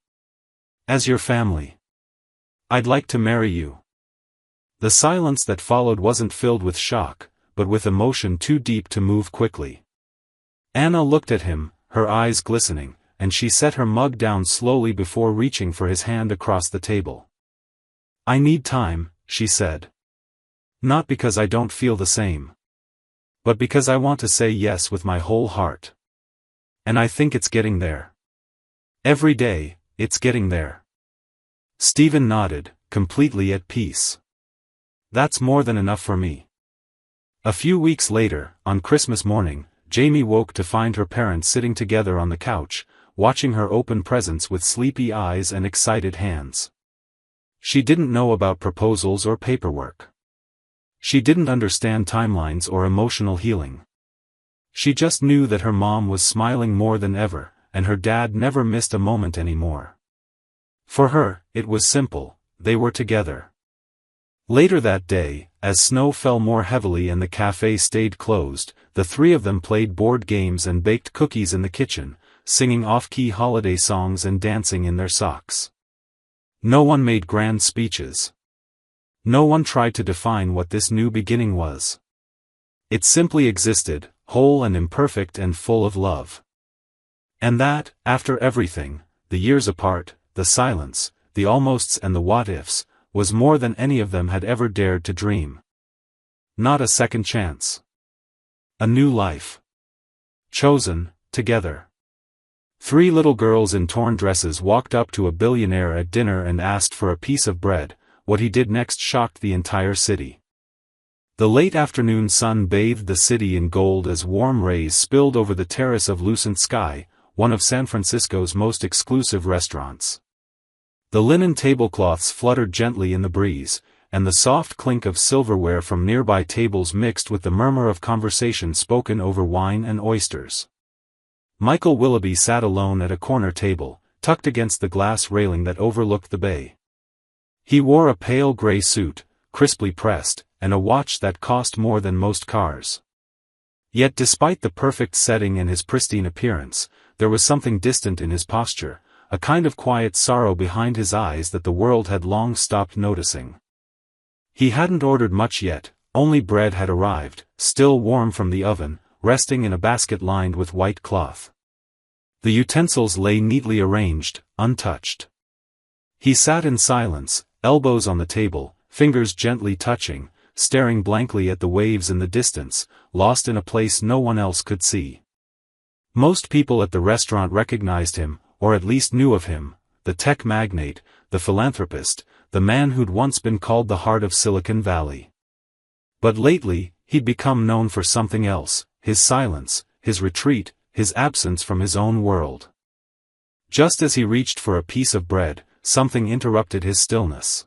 As your family. I'd like to marry you." The silence that followed wasn't filled with shock, but with emotion too deep to move quickly. Anna looked at him, her eyes glistening, and she set her mug down slowly before reaching for his hand across the table. "I need time," she said. "Not because I don't feel the same. But because I want to say yes with my whole heart. And I think it's getting there. Every day, it's getting there." Stephen nodded, completely at peace. "That's more than enough for me." A few weeks later, on Christmas morning, Jamie woke to find her parents sitting together on the couch, watching her open presents with sleepy eyes and excited hands. She didn't know about proposals or paperwork. She didn't understand timelines or emotional healing. She just knew that her mom was smiling more than ever, and her dad never missed a moment anymore. For her, it was simple: they were together. Later that day, as snow fell more heavily and the cafe stayed closed, the three of them played board games and baked cookies in the kitchen, singing off-key holiday songs and dancing in their socks. No one made grand speeches. No one tried to define what this new beginning was. It simply existed, whole and imperfect and full of love. And that, after everything, the years apart, the silence, the almosts and the what-ifs, was more than any of them had ever dared to dream. Not a second chance. A new life. Chosen, together. Three little girls in torn dresses walked up to a billionaire at dinner and asked for a piece of bread. What he did next shocked the entire city. The late afternoon sun bathed the city in gold as warm rays spilled over the terrace of Lucent Sky, one of San Francisco's most exclusive restaurants. The linen tablecloths fluttered gently in the breeze, and the soft clink of silverware from nearby tables mixed with the murmur of conversation spoken over wine and oysters. Michael Willoughby sat alone at a corner table, tucked against the glass railing that overlooked the bay. He wore a pale gray suit, crisply pressed, and a watch that cost more than most cars. Yet despite the perfect setting and his pristine appearance, there was something distant in his posture, a kind of quiet sorrow behind his eyes that the world had long stopped noticing. He hadn't ordered much yet, only bread had arrived, still warm from the oven, resting in a basket lined with white cloth. The utensils lay neatly arranged, untouched. He sat in silence, elbows on the table, fingers gently touching, staring blankly at the waves in the distance, lost in a place no one else could see. Most people at the restaurant recognized him, or at least knew of him, the tech magnate, the philanthropist, the man who'd once been called the heart of Silicon Valley. But lately, he'd become known for something else: his silence, his retreat, his absence from his own world. Just as he reached for a piece of bread, something interrupted his stillness.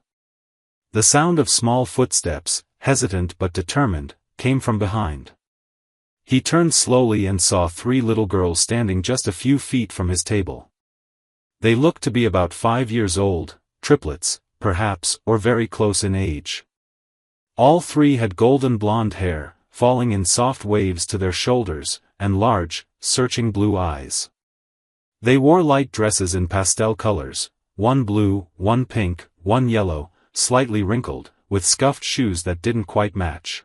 The sound of small footsteps, hesitant but determined, came from behind. He turned slowly and saw three little girls standing just a few feet from his table. They looked to be about 5 years old, triplets, perhaps, or very close in age. All three had golden blonde hair, falling in soft waves to their shoulders, and large, searching blue eyes. They wore light dresses in pastel colors, one blue, one pink, one yellow, slightly wrinkled, with scuffed shoes that didn't quite match.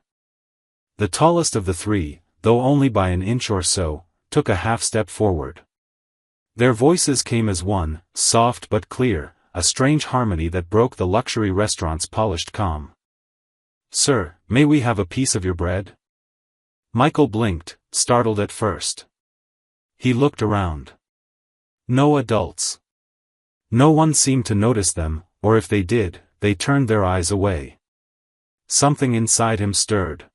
The tallest of the three, though only by an inch or so, took a half step forward. Their voices came as one, soft but clear, a strange harmony that broke the luxury restaurant's polished calm. "Sir, may we have a piece of your bread?" Michael blinked, startled at first. He looked around. No adults. No one seemed to notice them, or if they did, they turned their eyes away. Something inside him stirred.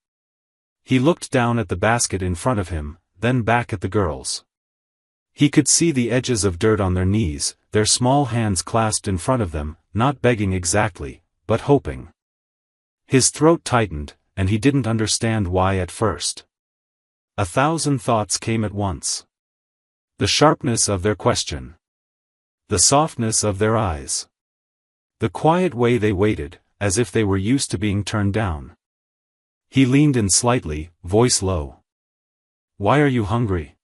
He looked down at the basket in front of him, then back at the girls. He could see the edges of dirt on their knees, their small hands clasped in front of them, not begging exactly, but hoping. His throat tightened, and he didn't understand why at first. 1,000 thoughts came at once. The sharpness of their question. The softness of their eyes. The quiet way they waited, as if they were used to being turned down. He leaned in slightly, voice low. "Why are you hungry?"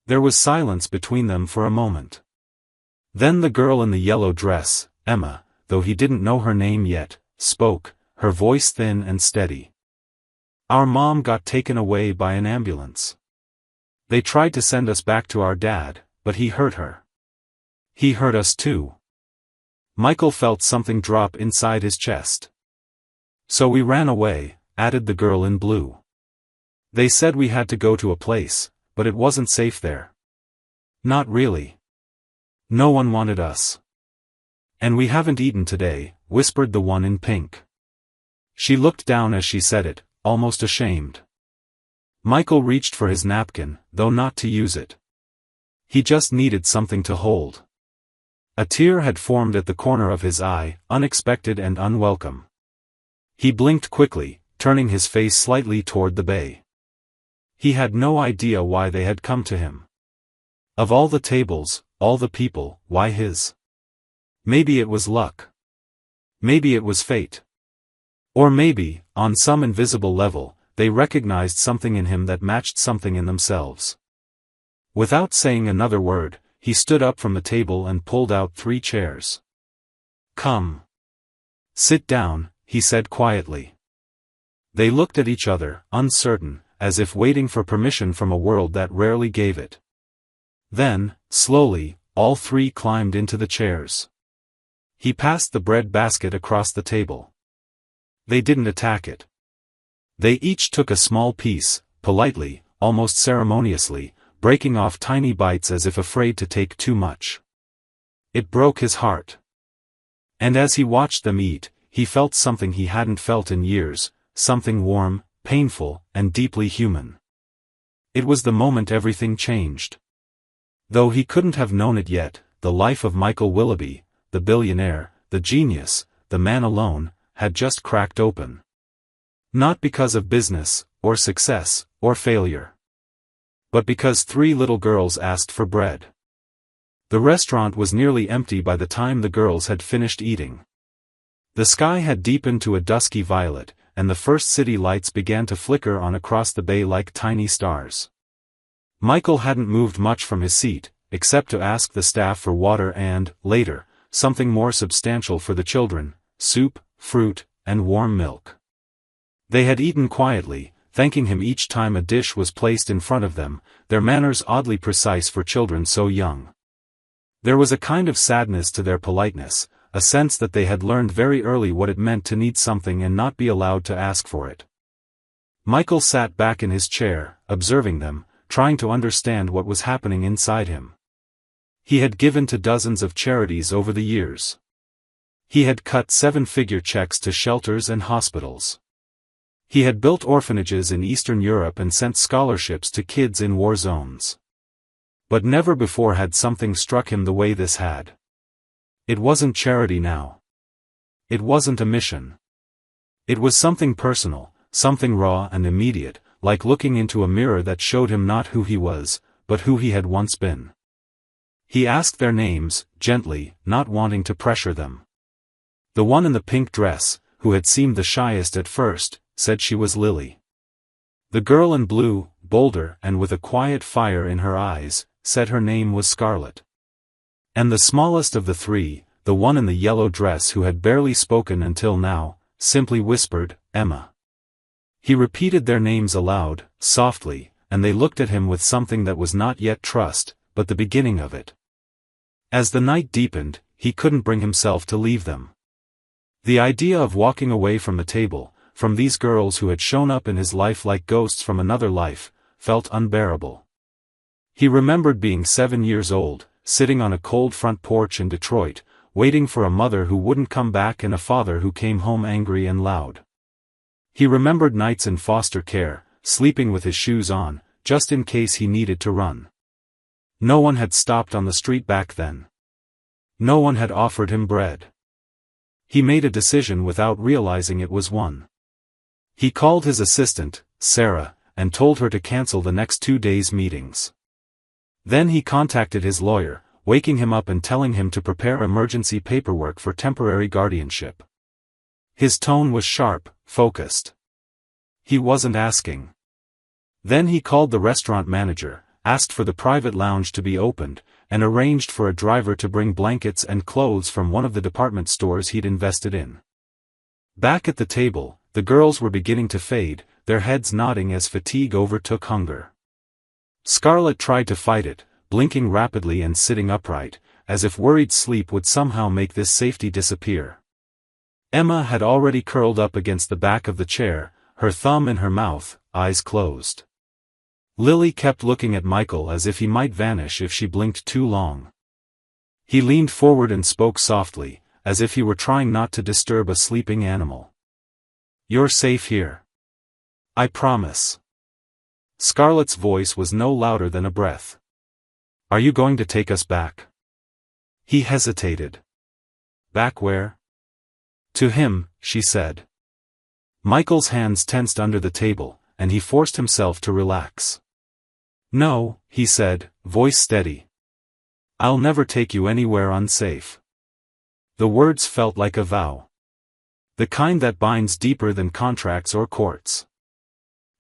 There was silence between them for a moment. Then the girl in the yellow dress, Emma, though he didn't know her name yet, spoke, her voice thin and steady. "Our mom got taken away by an ambulance. They tried to send us back to our dad, but he hurt her. He hurt us too." Michael felt something drop inside his chest. "So we ran away," added the girl in blue. "They said we had to go to a place, but it wasn't safe there." "Not really. No one wanted us. And we haven't eaten today," whispered the one in pink. She looked down as she said it, almost ashamed. Michael reached for his napkin, though not to use it. He just needed something to hold. A tear had formed at the corner of his eye, unexpected and unwelcome. He blinked quickly, turning his face slightly toward the bay. He had no idea why they had come to him. Of all the tables, all the people, why his? Maybe it was luck. Maybe it was fate. Or maybe, on some invisible level, they recognized something in him that matched something in themselves. Without saying another word, he stood up from the table and pulled out 3 chairs. "Come. Sit down," he said quietly. They looked at each other, uncertain, as if waiting for permission from a world that rarely gave it. Then, slowly, all 3 climbed into the chairs. He passed the bread basket across the table. They didn't attack it. They each took a small piece, politely, almost ceremoniously, breaking off tiny bites as if afraid to take too much. It broke his heart. And as he watched them eat, he felt something he hadn't felt in years, something warm, painful, and deeply human. It was the moment everything changed. Though he couldn't have known it yet, the life of Michael Willoughby, the billionaire, the genius, the man alone, had just cracked open. Not because of business, or success, or failure. But because 3 little girls asked for bread. The restaurant was nearly empty by the time the girls had finished eating. The sky had deepened to a dusky violet, and the first city lights began to flicker on across the bay like tiny stars. Michael hadn't moved much from his seat, except to ask the staff for water and, later, something more substantial for the children, soup, fruit, and warm milk. They had eaten quietly, thanking him each time a dish was placed in front of them, their manners oddly precise for children so young. There was a kind of sadness to their politeness, a sense that they had learned very early what it meant to need something and not be allowed to ask for it. Michael sat back in his chair, observing them, trying to understand what was happening inside him. He had given to dozens of charities over the years. He had cut 7-figure checks to shelters and hospitals. He had built orphanages in Eastern Europe and sent scholarships to kids in war zones. But never before had something struck him the way this had. It wasn't charity now. It wasn't a mission. It was something personal, something raw and immediate, like looking into a mirror that showed him not who he was, but who he had once been. He asked their names, gently, not wanting to pressure them. The one in the pink dress, who had seemed the shyest at first, said she was Lily. The girl in blue, bolder and with a quiet fire in her eyes, said her name was Scarlet. And the smallest of the 3, the one in the yellow dress who had barely spoken until now, simply whispered, Emma. He repeated their names aloud, softly, and they looked at him with something that was not yet trust, but the beginning of it. As the night deepened, he couldn't bring himself to leave them. The idea of walking away from the table, from these girls who had shown up in his life like ghosts from another life, felt unbearable. He remembered being 7 years old, sitting on a cold front porch in Detroit, waiting for a mother who wouldn't come back and a father who came home angry and loud. He remembered nights in foster care, sleeping with his shoes on, just in case he needed to run. No one had stopped on the street back then. No one had offered him bread. He made a decision without realizing it was one. He called his assistant, Sarah, and told her to cancel the next 2 days' meetings. Then he contacted his lawyer, waking him up and telling him to prepare emergency paperwork for temporary guardianship. His tone was sharp, focused. He wasn't asking. Then he called the restaurant manager, asked for the private lounge to be opened, and arranged for a driver to bring blankets and clothes from one of the department stores he'd invested in. Back at the table, the girls were beginning to fade, their heads nodding as fatigue overtook hunger. Scarlett tried to fight it, blinking rapidly and sitting upright, as if worried sleep would somehow make this safety disappear. Emma had already curled up against the back of the chair, her thumb in her mouth, eyes closed. Lily kept looking at Michael as if he might vanish if she blinked too long. He leaned forward and spoke softly, as if he were trying not to disturb a sleeping animal. "You're safe here. I promise." Scarlett's voice was no louder than a breath. "Are you going to take us back?" He hesitated. "Back where?" "To him," she said. Michael's hands tensed under the table, and he forced himself to relax. "No," he said, voice steady. "I'll never take you anywhere unsafe." The words felt like a vow. The kind that binds deeper than contracts or courts.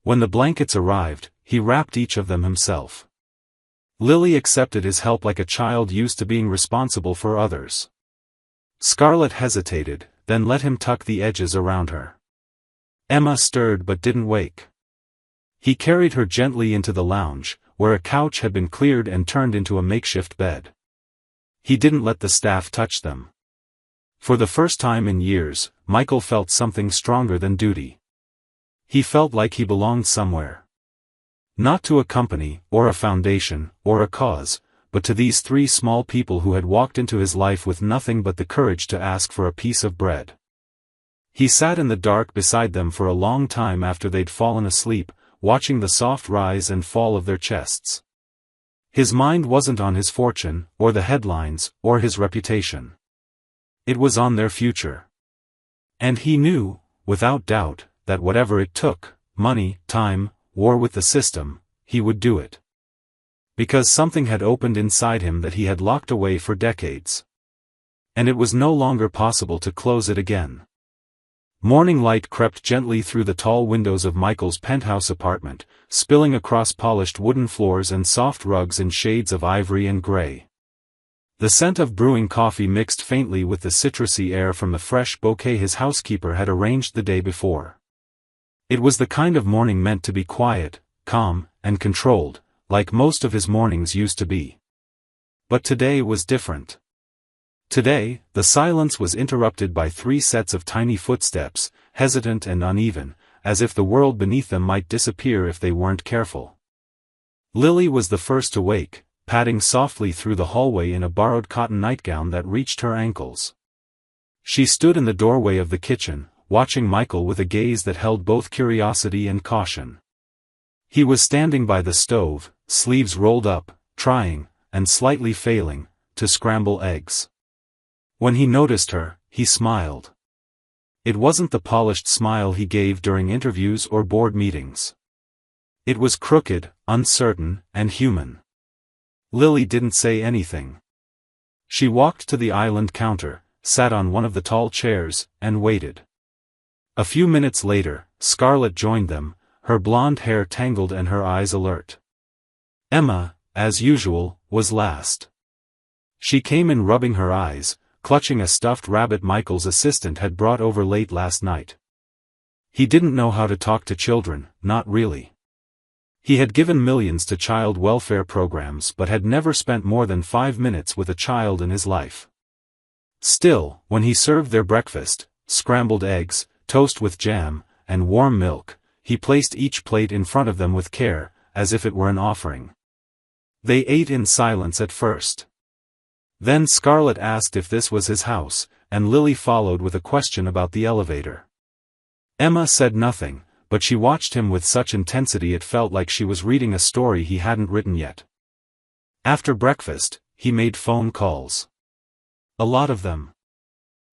When the blankets arrived, he wrapped each of them himself. Lily accepted his help like a child used to being responsible for others. Scarlett hesitated, then let him tuck the edges around her. Emma stirred but didn't wake. He carried her gently into the lounge, where a couch had been cleared and turned into a makeshift bed. He didn't let the staff touch them. For the first time in years, Michael felt something stronger than duty. He felt like he belonged somewhere. Not to a company, or a foundation, or a cause, but to these 3 small people who had walked into his life with nothing but the courage to ask for a piece of bread. He sat in the dark beside them for a long time after they'd fallen asleep, watching the soft rise and fall of their chests. His mind wasn't on his fortune, or the headlines, or his reputation. It was on their future. And he knew, without doubt, that whatever it took, money, time, war with the system, he would do it. Because something had opened inside him that he had locked away for decades. And it was no longer possible to close it again. Morning light crept gently through the tall windows of Michael's penthouse apartment, spilling across polished wooden floors and soft rugs in shades of ivory and gray. The scent of brewing coffee mixed faintly with the citrusy air from the fresh bouquet his housekeeper had arranged the day before. It was the kind of morning meant to be quiet, calm, and controlled, like most of his mornings used to be. But today was different. Today, the silence was interrupted by 3 sets of tiny footsteps, hesitant and uneven, as if the world beneath them might disappear if they weren't careful. Lily was the first to wake, padding softly through the hallway in a borrowed cotton nightgown that reached her ankles. She stood in the doorway of the kitchen, watching Michael with a gaze that held both curiosity and caution. He was standing by the stove, sleeves rolled up, trying, and slightly failing, to scramble eggs. When he noticed her, he smiled. It wasn't the polished smile he gave during interviews or board meetings. It was crooked, uncertain, and human. Lily didn't say anything. She walked to the island counter, sat on one of the tall chairs, and waited. A few minutes later, Scarlett joined them, her blonde hair tangled and her eyes alert. Emma, as usual, was last. She came in rubbing her eyes, clutching a stuffed rabbit Michael's assistant had brought over late last night. He didn't know how to talk to children, not really. He had given millions to child welfare programs but had never spent more than 5 minutes with a child in his life. Still, when he served their breakfast, scrambled eggs, toast with jam, and warm milk, he placed each plate in front of them with care, as if it were an offering. They ate in silence at first. Then Scarlett asked if this was his house, and Lily followed with a question about the elevator. Emma said nothing, but she watched him with such intensity it felt like she was reading a story he hadn't written yet. After breakfast, he made phone calls. A lot of them.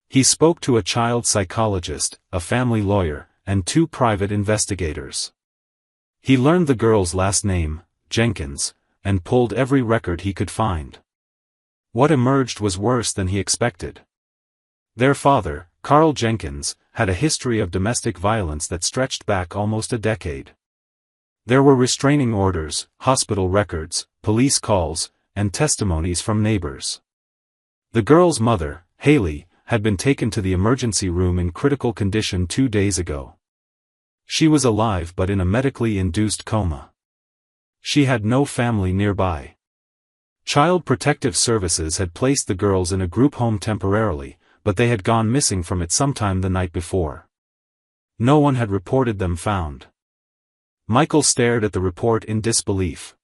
He spoke to a child psychologist, a family lawyer, and 2 private investigators. He learned the girl's last name, Jenkins, and pulled every record he could find. What emerged was worse than he expected. Their father, Carl Jenkins, had a history of domestic violence that stretched back almost a decade. There were restraining orders, hospital records, police calls, and testimonies from neighbors. The girl's mother, Haley, had been taken to the emergency room in critical condition 2 days ago. She was alive but in a medically induced coma. She had no family nearby. Child Protective Services had placed the girls in a group home temporarily, but they had gone missing from it sometime the night before. No one had reported them found. Michael stared at the report in disbelief.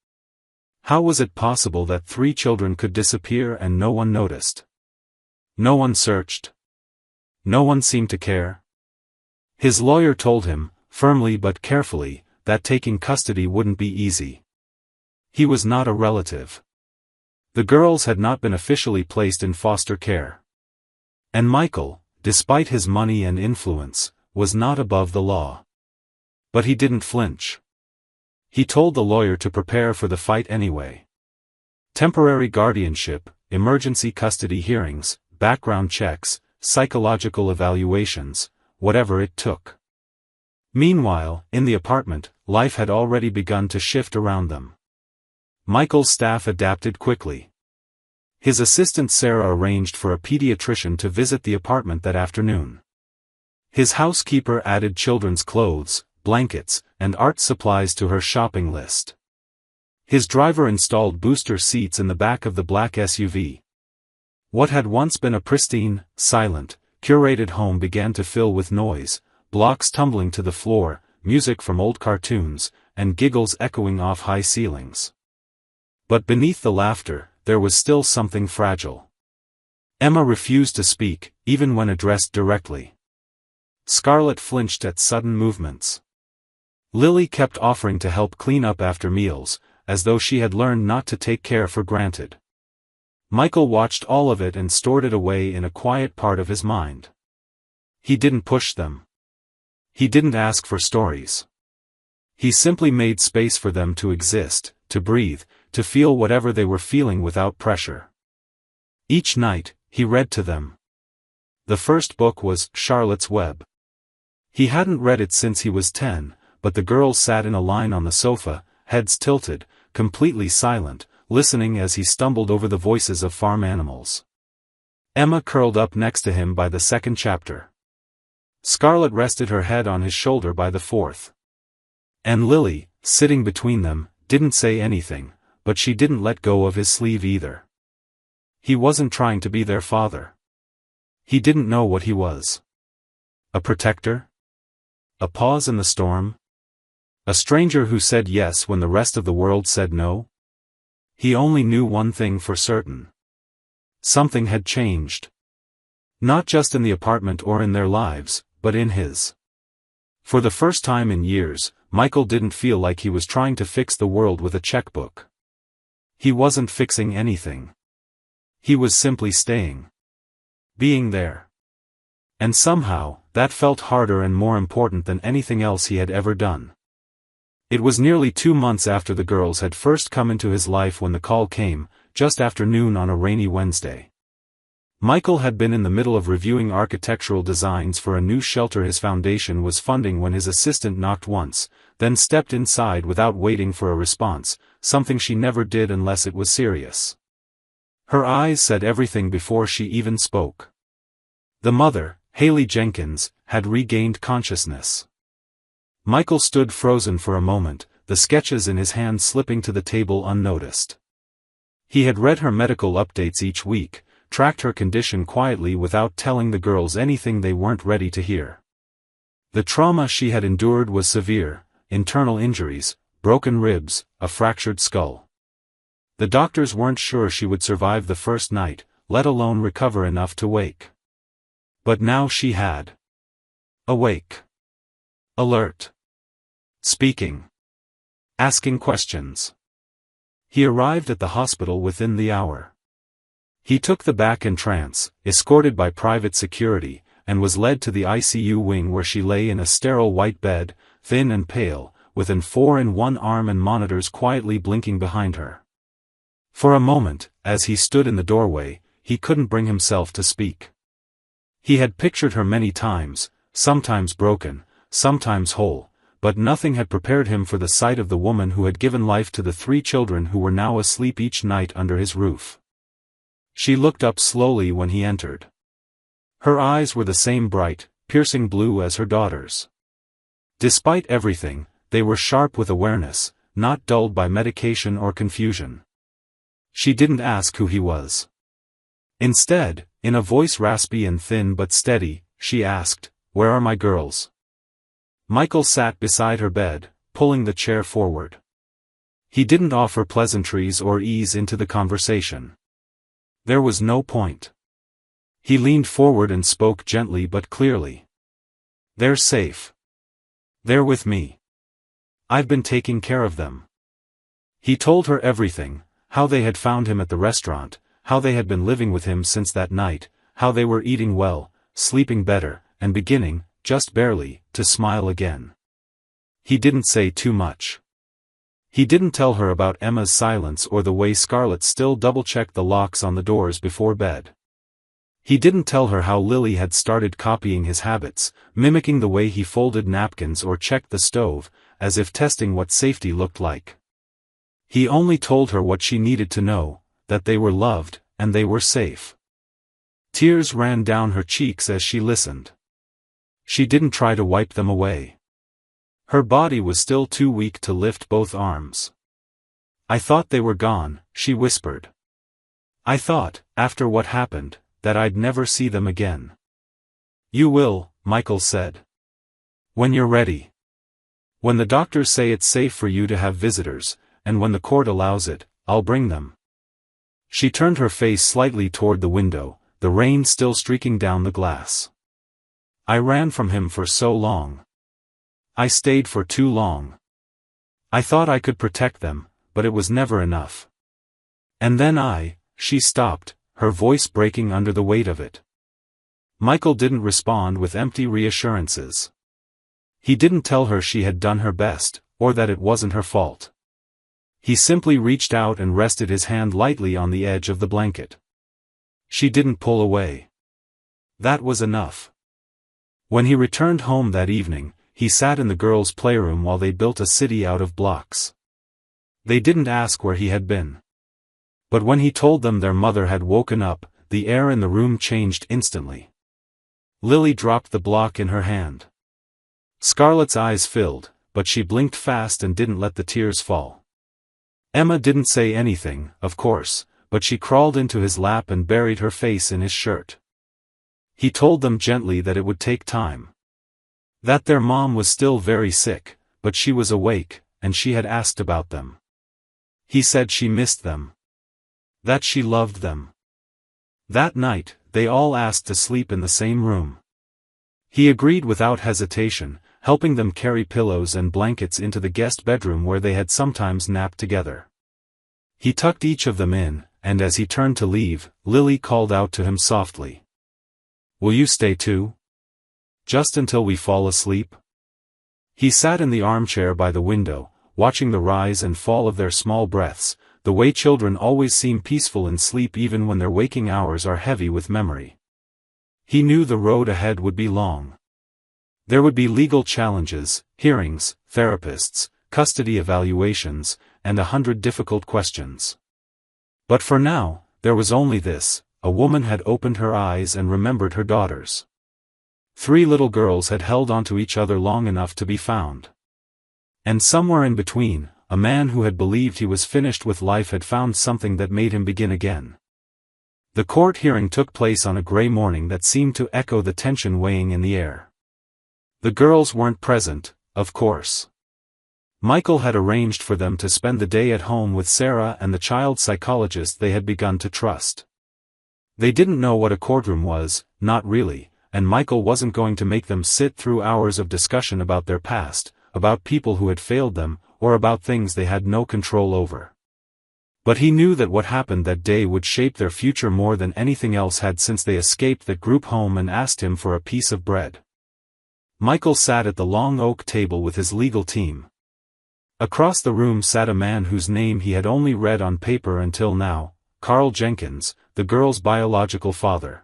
How was it possible that 3 children could disappear and no one noticed? No one searched. No one seemed to care. His lawyer told him, firmly but carefully, that taking custody wouldn't be easy. He was not a relative. The girls had not been officially placed in foster care. And Michael, despite his money and influence, was not above the law. But he didn't flinch. He told the lawyer to prepare for the fight anyway. Temporary guardianship, emergency custody hearings, background checks, psychological evaluations, whatever it took. Meanwhile, in the apartment, life had already begun to shift around them. Michael's staff adapted quickly. His assistant Sarah arranged for a pediatrician to visit the apartment that afternoon. His housekeeper added children's clothes, blankets, and art supplies to her shopping list. His driver installed booster seats in the back of the black SUV. What had once been a pristine, silent, curated home began to fill with noise, blocks tumbling to the floor, music from old cartoons, and giggles echoing off high ceilings. But beneath the laughter, there was still something fragile. Emma refused to speak, even when addressed directly. Scarlett flinched at sudden movements. Lily kept offering to help clean up after meals, as though she had learned not to take care for granted. Michael watched all of it and stored it away in a quiet part of his mind. He didn't push them. He didn't ask for stories. He simply made space for them to exist, to breathe, to feel whatever they were feeling without pressure. Each night, he read to them. The first book was Charlotte's Web. He hadn't read it since he was 10, but the girls sat in a line on the sofa, heads tilted, completely silent, listening as he stumbled over the voices of farm animals. Emma curled up next to him by the 2nd chapter. Scarlett rested her head on his shoulder by the 4th. And Lily, sitting between them, didn't say anything, but she didn't let go of his sleeve either. He wasn't trying to be their father. He didn't know what he was. A protector? A pause in the storm? A stranger who said yes when the rest of the world said no? He only knew one thing for certain. Something had changed. Not just in the apartment or in their lives, but in his. For the first time in years, Michael didn't feel like he was trying to fix the world with a checkbook. He wasn't fixing anything. He was simply staying. Being there. And somehow, that felt harder and more important than anything else he had ever done. It was nearly 2 months after the girls had first come into his life when the call came, just after noon on a rainy Wednesday. Michael had been in the middle of reviewing architectural designs for a new shelter his foundation was funding when his assistant knocked once, then stepped inside without waiting for a response, something she never did unless it was serious. Her eyes said everything before she even spoke. The mother, Haley Jenkins, had regained consciousness. Michael stood frozen for a moment, the sketches in his hand slipping to the table unnoticed. He had read her medical updates each week, tracked her condition quietly without telling the girls anything they weren't ready to hear. The trauma she had endured was severe: internal injuries, broken ribs, a fractured skull. The doctors weren't sure she would survive the first night, let alone recover enough to wake. But now she had. Awake. Alert. Speaking. Asking questions. He arrived at the hospital within the hour. He took the back entrance, escorted by private security, and was led to the ICU wing where she lay in a sterile white bed, thin and pale, with an 4-in-1 arm and monitors quietly blinking behind her. For a moment, as he stood in the doorway, he couldn't bring himself to speak. He had pictured her many times, sometimes broken, sometimes whole, but nothing had prepared him for the sight of the woman who had given life to the 3 children who were now asleep each night under his roof. She looked up slowly when he entered. Her eyes were the same bright, piercing blue as her daughter's. Despite everything, they were sharp with awareness, not dulled by medication or confusion. She didn't ask who he was. Instead, in a voice raspy and thin but steady, she asked, "Where are my girls?" Michael sat beside her bed, pulling the chair forward. He didn't offer pleasantries or ease into the conversation. There was no point. He leaned forward and spoke gently but clearly. "They're safe. They're with me. I've been taking care of them." He told her everything: how they had found him at the restaurant, how they had been living with him since that night, how they were eating well, sleeping better, and beginning, just barely, to smile again. He didn't say too much. He didn't tell her about Emma's silence or the way Scarlett still double-checked the locks on the doors before bed. He didn't tell her how Lily had started copying his habits, mimicking the way he folded napkins or checked the stove, as if testing what safety looked like. He only told her what she needed to know, that they were loved, and they were safe. Tears ran down her cheeks as she listened. She didn't try to wipe them away. Her body was still too weak to lift both arms. "I thought they were gone," she whispered. "I thought, after what happened, that I'd never see them again." "You will," Michael said. "When you're ready. When the doctors say it's safe for you to have visitors, and when the court allows it, I'll bring them." She turned her face slightly toward the window, the rain still streaking down the glass. "I ran from him for so long. I stayed for too long. I thought I could protect them, but it was never enough. And then she stopped, her voice breaking under the weight of it. Michael didn't respond with empty reassurances. He didn't tell her she had done her best, or that it wasn't her fault. He simply reached out and rested his hand lightly on the edge of the blanket. She didn't pull away. That was enough. When he returned home that evening, he sat in the girls' playroom while they built a city out of blocks. They didn't ask where he had been. But when he told them their mother had woken up, the air in the room changed instantly. Lily dropped the block in her hand. Scarlett's eyes filled, but she blinked fast and didn't let the tears fall. Emma didn't say anything, of course, but she crawled into his lap and buried her face in his shirt. He told them gently that it would take time. That their mom was still very sick, but she was awake, and she had asked about them. He said she missed them. That she loved them. That night, they all asked to sleep in the same room. He agreed without hesitation, helping them carry pillows and blankets into the guest bedroom where they had sometimes napped together. He tucked each of them in, and as he turned to leave, Lily called out to him softly. "Will you stay too? Just until we fall asleep?" He sat in the armchair by the window, watching the rise and fall of their small breaths, the way children always seem peaceful in sleep even when their waking hours are heavy with memory. He knew the road ahead would be long. There would be legal challenges, hearings, therapists, custody evaluations, and 100 difficult questions. But for now, there was only this: a woman had opened her eyes and remembered her daughters. 3 little girls had held onto each other long enough to be found. And somewhere in between, a man who had believed he was finished with life had found something that made him begin again. The court hearing took place on a gray morning that seemed to echo the tension weighing in the air. The girls weren't present, of course. Michael had arranged for them to spend the day at home with Sarah and the child psychologist they had begun to trust. They didn't know what a courtroom was, not really, and Michael wasn't going to make them sit through hours of discussion about their past, about people who had failed them, or about things they had no control over. But he knew that what happened that day would shape their future more than anything else had since they escaped that group home and asked him for a piece of bread. Michael sat at the long oak table with his legal team. Across the room sat a man whose name he had only read on paper until now, Carl Jenkins, the girl's biological father.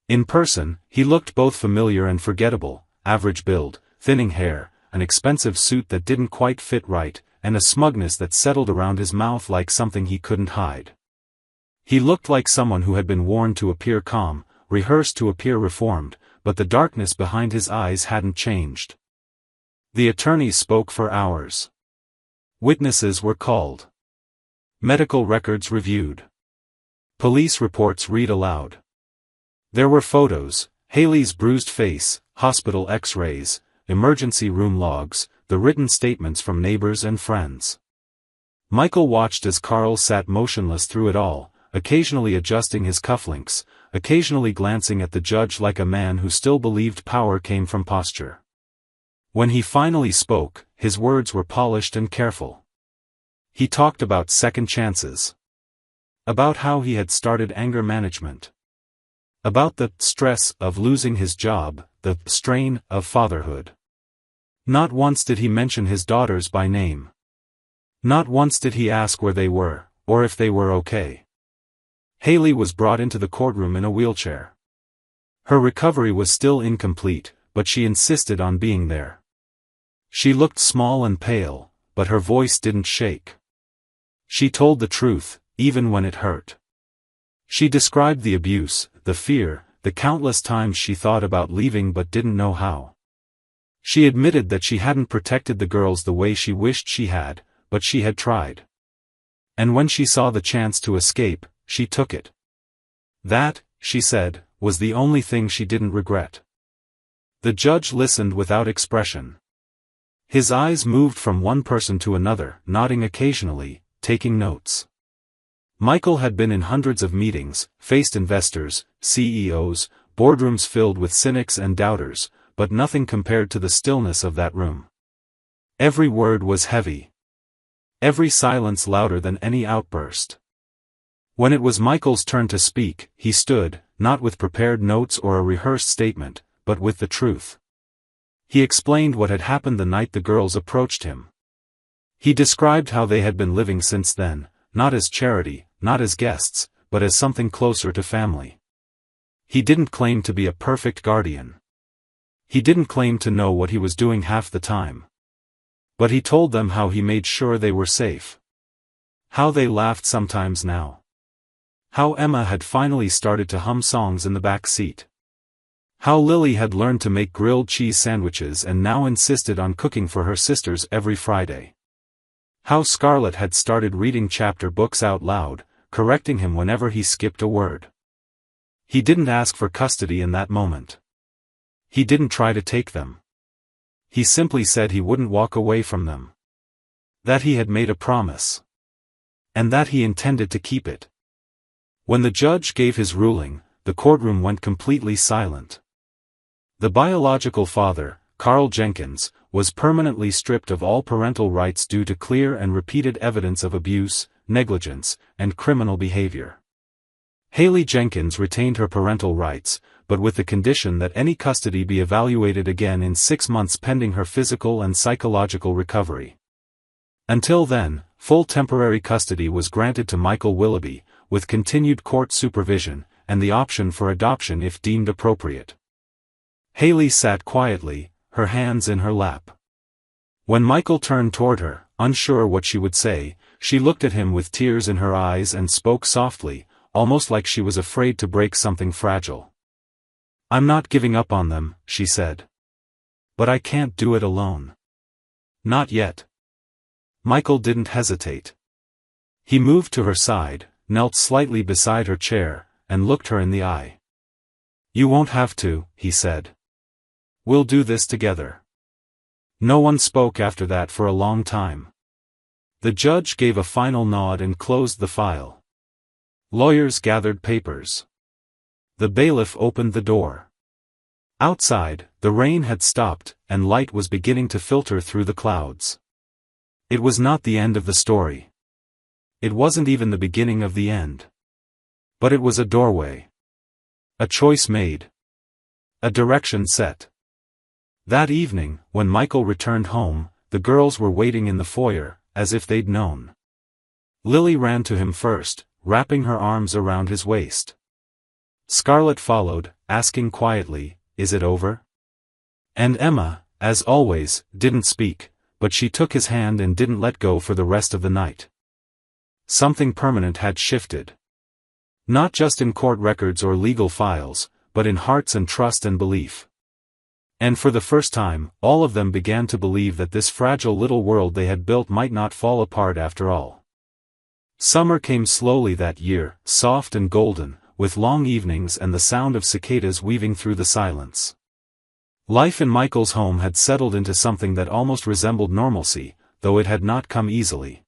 In person, he looked both familiar and forgettable, average build, thinning hair, an expensive suit that didn't quite fit right, and a smugness that settled around his mouth like something he couldn't hide. He looked like someone who had been warned to appear calm, rehearsed to appear reformed, but the darkness behind his eyes hadn't changed. The attorneys spoke for hours. Witnesses were called. Medical records reviewed. Police reports read aloud. There were photos, Haley's bruised face, hospital x-rays, emergency room logs, the written statements from neighbors and friends. Michael watched as Carl sat motionless through it all, occasionally adjusting his cufflinks, occasionally glancing at the judge like a man who still believed power came from posture. When he finally spoke, his words were polished and careful. He talked about second chances. About how he had started anger management. About the stress of losing his job, the strain of fatherhood. Not once did he mention his daughters by name. Not once did he ask where they were, or if they were okay. Haley was brought into the courtroom in a wheelchair. Her recovery was still incomplete, but she insisted on being there. She looked small and pale, but her voice didn't shake. She told the truth, even when it hurt. She described the abuse, the fear, the countless times she thought about leaving but didn't know how. She admitted that she hadn't protected the girls the way she wished she had, but she had tried. And when she saw the chance to escape, she took it. That, she said, was the only thing she didn't regret. The judge listened without expression. His eyes moved from one person to another, nodding occasionally, taking notes. Michael had been in hundreds of meetings, faced investors, CEOs, boardrooms filled with cynics and doubters, but nothing compared to the stillness of that room. Every word was heavy. Every silence louder than any outburst. When it was Michael's turn to speak, he stood, not with prepared notes or a rehearsed statement, but with the truth. He explained what had happened the night the girls approached him. He described how they had been living since then, not as charity, not as guests, but as something closer to family. He didn't claim to be a perfect guardian. He didn't claim to know what he was doing half the time. But he told them how he made sure they were safe. How they laughed sometimes now. How Emma had finally started to hum songs in the back seat. How Lily had learned to make grilled cheese sandwiches and now insisted on cooking for her sisters every Friday. How Scarlett had started reading chapter books out loud, correcting him whenever he skipped a word. He didn't ask for custody in that moment. He didn't try to take them. He simply said he wouldn't walk away from them. That he had made a promise. And that he intended to keep it. When the judge gave his ruling, the courtroom went completely silent. The biological father, Carl Jenkins, was permanently stripped of all parental rights due to clear and repeated evidence of abuse, negligence, and criminal behavior. Haley Jenkins retained her parental rights, but with the condition that any custody be evaluated again in 6 months pending her physical and psychological recovery. Until then, full temporary custody was granted to Michael Willoughby, with continued court supervision, and the option for adoption if deemed appropriate. Haley sat quietly, her hands in her lap. When Michael turned toward her, unsure what she would say, she looked at him with tears in her eyes and spoke softly, almost like she was afraid to break something fragile. "I'm not giving up on them," she said. "But I can't do it alone. Not yet." Michael didn't hesitate. He moved to her side, knelt slightly beside her chair, and looked her in the eye. "You won't have to," he said. "We'll do this together." No one spoke after that for a long time. The judge gave a final nod and closed the file. Lawyers gathered papers. The bailiff opened the door. Outside, the rain had stopped, and light was beginning to filter through the clouds. It was not the end of the story. It wasn't even the beginning of the end. But it was a doorway. A choice made. A direction set. That evening, when Michael returned home, the girls were waiting in the foyer, as if they'd known. Lily ran to him first, wrapping her arms around his waist. Scarlett followed, asking quietly, "Is it over?" And Emma, as always, didn't speak, but she took his hand and didn't let go for the rest of the night. Something permanent had shifted. Not just in court records or legal files, but in hearts and trust and belief. And for the first time, all of them began to believe that this fragile little world they had built might not fall apart after all. Summer came slowly that year, soft and golden, with long evenings and the sound of cicadas weaving through the silence. Life in Michael's home had settled into something that almost resembled normalcy, though it had not come easily.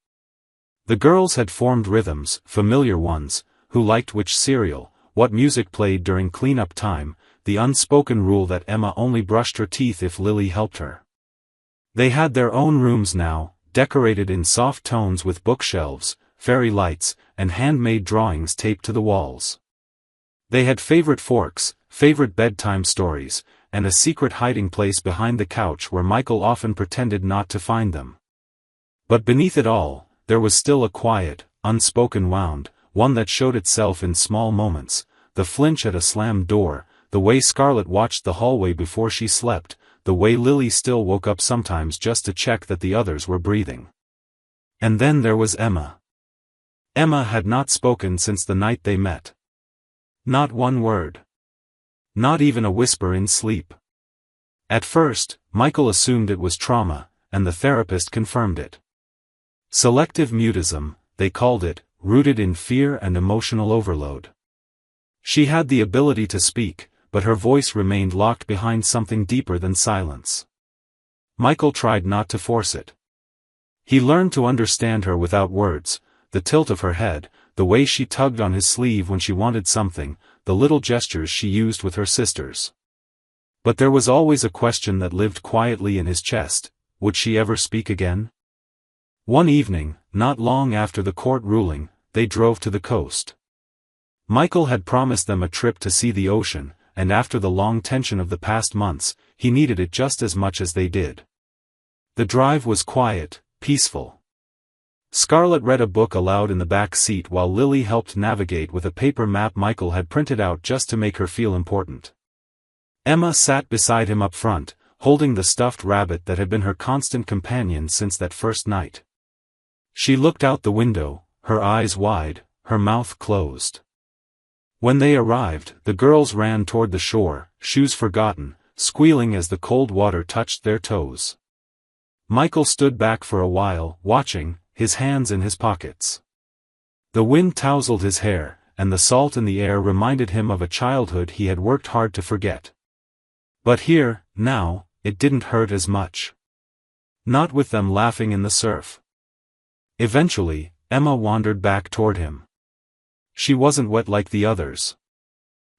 The girls had formed rhythms, familiar ones, who liked which cereal, what music played during cleanup time, the unspoken rule that Emma only brushed her teeth if Lily helped her. They had their own rooms now, decorated in soft tones with bookshelves, fairy lights, and handmade drawings taped to the walls. They had favorite forks, favorite bedtime stories, and a secret hiding place behind the couch where Michael often pretended not to find them. But beneath it all, there was still a quiet, unspoken wound, one that showed itself in small moments, the flinch at a slammed door, the way Scarlett watched the hallway before she slept, the way Lily still woke up sometimes just to check that the others were breathing. And then there was Emma. Emma had not spoken since the night they met. Not one word. Not even a whisper in sleep. At first, Michael assumed it was trauma, and the therapist confirmed it. Selective mutism, they called it, rooted in fear and emotional overload. She had the ability to speak, but her voice remained locked behind something deeper than silence. Michael tried not to force it. He learned to understand her without words, the tilt of her head, the way she tugged on his sleeve when she wanted something, the little gestures she used with her sisters. But there was always a question that lived quietly in his chest: would she ever speak again? One evening, not long after the court ruling, they drove to the coast. Michael had promised them a trip to see the ocean, and after the long tension of the past months, he needed it just as much as they did. The drive was quiet, peaceful. Scarlett read a book aloud in the back seat while Lily helped navigate with a paper map Michael had printed out just to make her feel important. Emma sat beside him up front, holding the stuffed rabbit that had been her constant companion since that first night. She looked out the window, her eyes wide, her mouth closed. When they arrived, the girls ran toward the shore, shoes forgotten, squealing as the cold water touched their toes. Michael stood back for a while, watching, his hands in his pockets. The wind tousled his hair, and the salt in the air reminded him of a childhood he had worked hard to forget. But here, now, it didn't hurt as much. Not with them laughing in the surf. Eventually, Emma wandered back toward him. She wasn't wet like the others.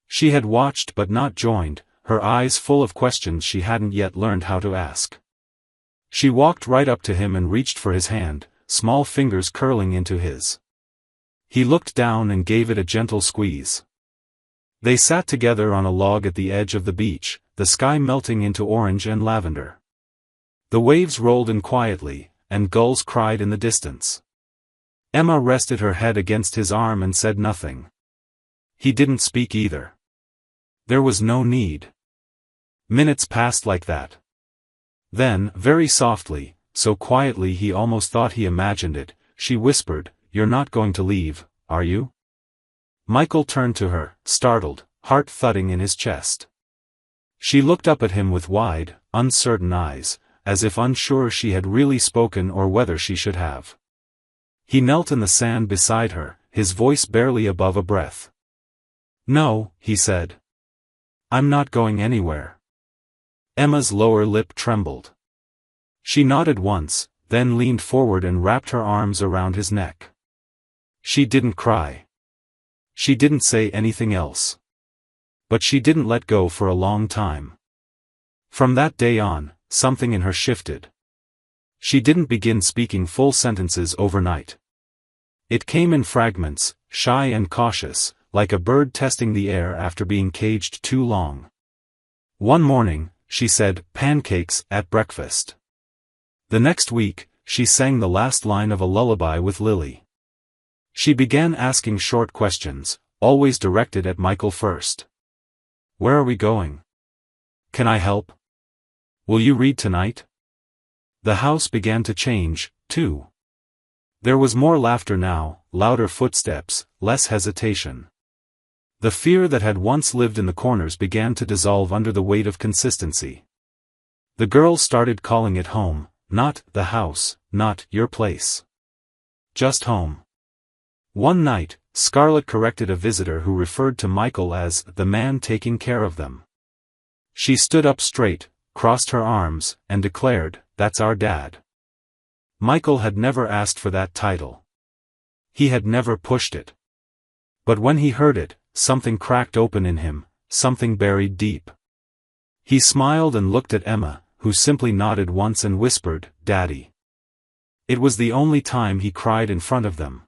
She had watched but not joined, her eyes full of questions she hadn't yet learned how to ask. She walked right up to him and reached for his hand, small fingers curling into his. He looked down and gave it a gentle squeeze. They sat together on a log at the edge of the beach, the sky melting into orange and lavender. The waves rolled in quietly, and gulls cried in the distance. Emma rested her head against his arm and said nothing. He didn't speak either. There was no need. Minutes passed like that. Then, very softly, so quietly he almost thought he imagined it, she whispered, "You're not going to leave, are you?" Michael turned to her, startled, heart thudding in his chest. She looked up at him with wide, uncertain eyes, as if unsure she had really spoken or whether she should have. He knelt in the sand beside her, his voice barely above a breath. "No," he said. "I'm not going anywhere." Emma's lower lip trembled. She nodded once, then leaned forward and wrapped her arms around his neck. She didn't cry. She didn't say anything else. But she didn't let go for a long time. From that day on, something in her shifted. She didn't begin speaking full sentences overnight. It came in fragments, shy and cautious, like a bird testing the air after being caged too long. One morning, she said, "pancakes," at breakfast. The next week, she sang the last line of a lullaby with Lily. She began asking short questions, always directed at Michael first. "Where are we going? Can I help? Will you read tonight?" The house began to change, too. There was more laughter now, louder footsteps, less hesitation. The fear that had once lived in the corners began to dissolve under the weight of consistency. The girls started calling it home, not the house, not your place. Just home. One night, Scarlett corrected a visitor who referred to Michael as the man taking care of them. She stood up straight, crossed her arms, and declared, "That's our dad." Michael had never asked for that title. He had never pushed it. But when he heard it, something cracked open in him, something buried deep. He smiled and looked at Emma, who simply nodded once and whispered, "Daddy." It was the only time he cried in front of them.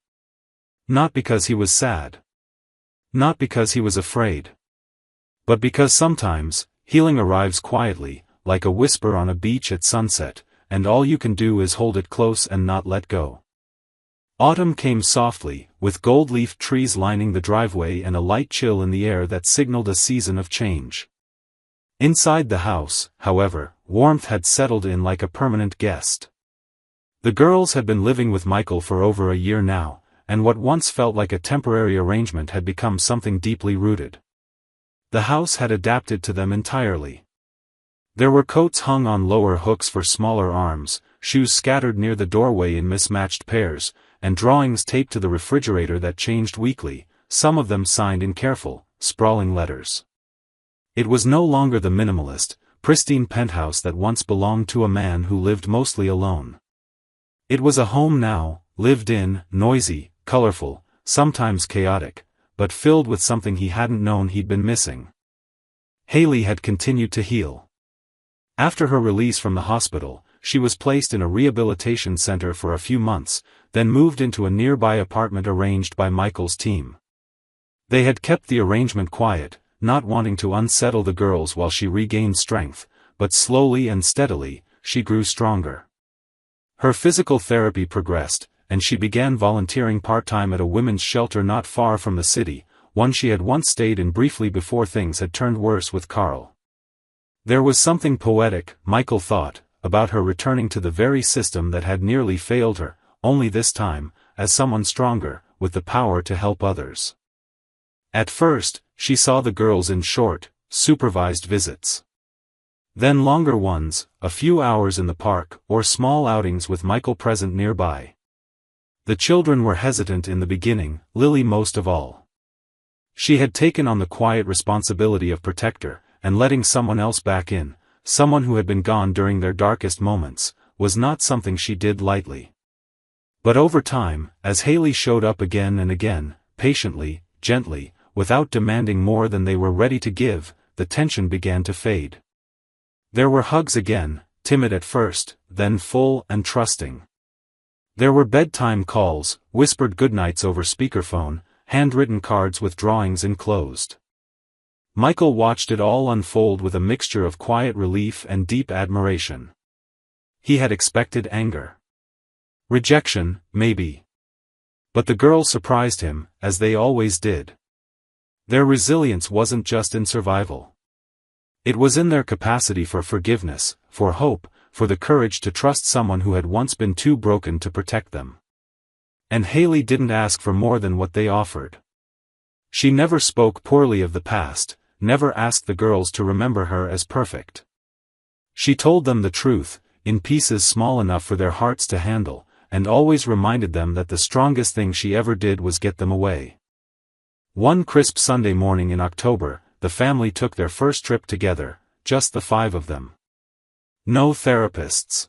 Not because he was sad. Not because he was afraid. But because sometimes, healing arrives quietly, like a whisper on a beach at sunset, and all you can do is hold it close and not let go. Autumn came softly, with gold-leafed trees lining the driveway and a light chill in the air that signaled a season of change. Inside the house, however, warmth had settled in like a permanent guest. The girls had been living with Michael for over a year now, and what once felt like a temporary arrangement had become something deeply rooted. The house had adapted to them entirely. There were coats hung on lower hooks for smaller arms, shoes scattered near the doorway in mismatched pairs, and drawings taped to the refrigerator that changed weekly, some of them signed in careful, sprawling letters. It was no longer the minimalist, pristine penthouse that once belonged to a man who lived mostly alone. It was a home now, lived in, noisy, colorful, sometimes chaotic, but filled with something he hadn't known he'd been missing. Haley had continued to heal. After her release from the hospital, she was placed in a rehabilitation center for a few months, then moved into a nearby apartment arranged by Michael's team. They had kept the arrangement quiet, not wanting to unsettle the girls while she regained strength, but slowly and steadily, she grew stronger. Her physical therapy progressed, and she began volunteering part-time at a women's shelter not far from the city, one she had once stayed in briefly before things had turned worse with Carl. There was something poetic, Michael thought, about her returning to the very system that had nearly failed her, only this time, as someone stronger, with the power to help others. At first, she saw the girls in short, supervised visits. Then longer ones, a few hours in the park, or small outings with Michael present nearby. The children were hesitant in the beginning, Lily most of all. She had taken on the quiet responsibility of protector, and letting someone else back in, someone who had been gone during their darkest moments, was not something she did lightly. But over time, as Haley showed up again and again, patiently, gently, without demanding more than they were ready to give, the tension began to fade. There were hugs again, timid at first, then full and trusting. There were bedtime calls, whispered goodnights over speakerphone, handwritten cards with drawings enclosed. Michael watched it all unfold with a mixture of quiet relief and deep admiration. He had expected anger. Rejection, maybe. But the girls surprised him, as they always did. Their resilience wasn't just in survival. It was in their capacity for forgiveness, for hope, for the courage to trust someone who had once been too broken to protect them. And Haley didn't ask for more than what they offered. She never spoke poorly of the past, never asked the girls to remember her as perfect. She told them the truth, in pieces small enough for their hearts to handle, and always reminded them that the strongest thing she ever did was get them away. One crisp Sunday morning in October, the family took their first trip together, just the five of them. No therapists.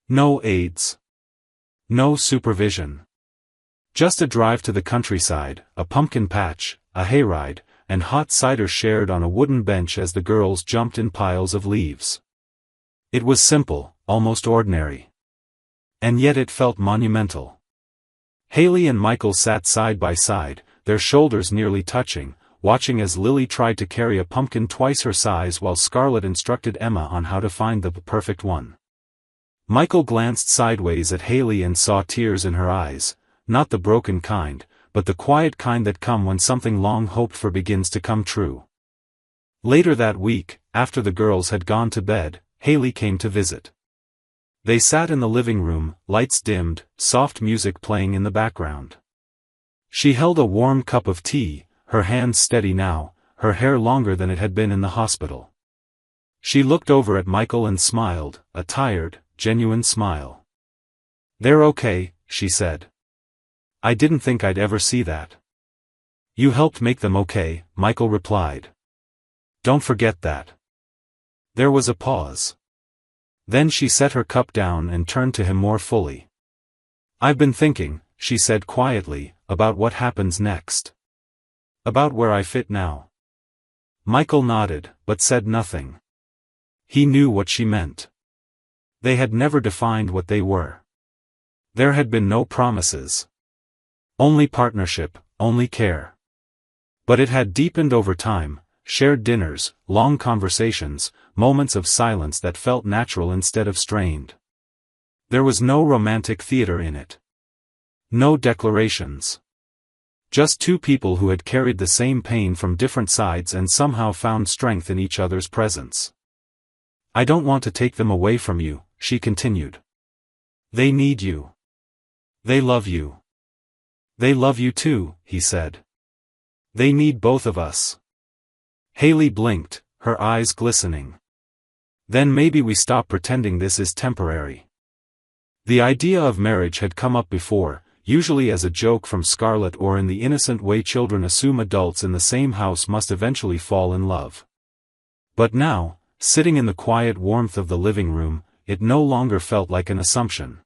No aides. No supervision. Just a drive to the countryside, a pumpkin patch, a hayride, and hot cider shared on a wooden bench as the girls jumped in piles of leaves. It was simple, almost ordinary. And yet it felt monumental. Haley and Michael sat side by side, their shoulders nearly touching, watching as Lily tried to carry a pumpkin twice her size while Scarlett instructed Emma on how to find the perfect one. Michael glanced sideways at Haley and saw tears in her eyes, not the broken kind, but the quiet kind that come when something long hoped for begins to come true. Later that week, after the girls had gone to bed, Haley came to visit. They sat in the living room, lights dimmed, soft music playing in the background. She held a warm cup of tea, her hands steady now, her hair longer than it had been in the hospital. She looked over at Michael and smiled, a tired, genuine smile. "They're okay," she said. "I didn't think I'd ever see that." "You helped make them okay," Michael replied. "Don't forget that." There was a pause. Then she set her cup down and turned to him more fully. "I've been thinking," she said quietly, "about what happens next. About where I fit now." Michael nodded, but said nothing. He knew what she meant. They had never defined what they were. There had been no promises. Only partnership, only care. But it had deepened over time, shared dinners, long conversations, moments of silence that felt natural instead of strained. There was no romantic theater in it. No declarations. Just two people who had carried the same pain from different sides and somehow found strength in each other's presence. "I don't want to take them away from you," she continued. "They need you. They love you. They love you too," he said. "They need both of us." Haley blinked, her eyes glistening. "Then maybe we stop pretending this is temporary." The idea of marriage had come up before, usually as a joke from Scarlett or in the innocent way children assume adults in the same house must eventually fall in love. But now, sitting in the quiet warmth of the living room, it no longer felt like an assumption.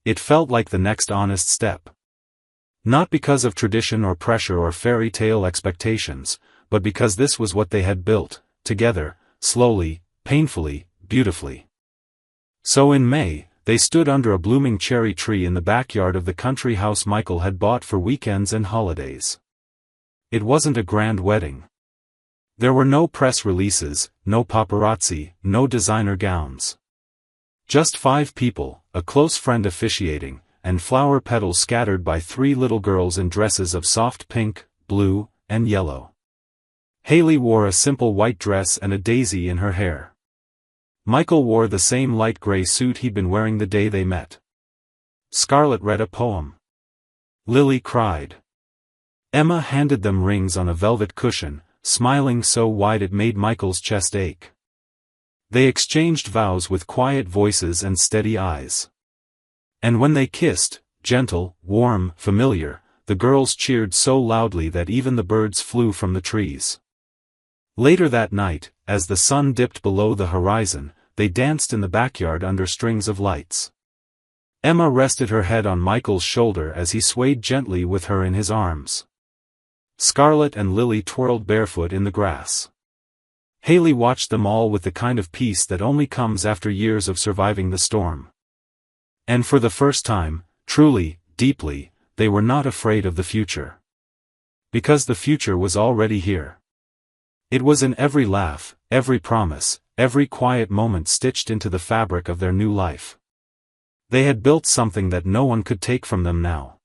It felt like the next honest step. Not because of tradition or pressure or fairy tale expectations, but because this was what they had built, together, slowly, painfully, beautifully. So in May, they stood under a blooming cherry tree in the backyard of the country house Michael had bought for weekends and holidays. It wasn't a grand wedding. There were no press releases, no paparazzi, no designer gowns. Just 5 people, a close friend officiating, and flower petals scattered by 3 little girls in dresses of soft pink, blue, and yellow. Haley wore a simple white dress and a daisy in her hair. Michael wore the same light gray suit he'd been wearing the day they met. Scarlett read a poem. Lily cried. Emma handed them rings on a velvet cushion, smiling so wide it made Michael's chest ache. They exchanged vows with quiet voices and steady eyes. And when they kissed, gentle, warm, familiar, the girls cheered so loudly that even the birds flew from the trees. Later that night, as the sun dipped below the horizon, they danced in the backyard under strings of lights. Emma rested her head on Michael's shoulder as he swayed gently with her in his arms. Scarlett and Lily twirled barefoot in the grass. Haley watched them all with the kind of peace that only comes after years of surviving the storm. And for the first time, truly, deeply, they were not afraid of the future. Because the future was already here. It was in every laugh, every promise, every quiet moment stitched into the fabric of their new life. They had built something that no one could take from them now.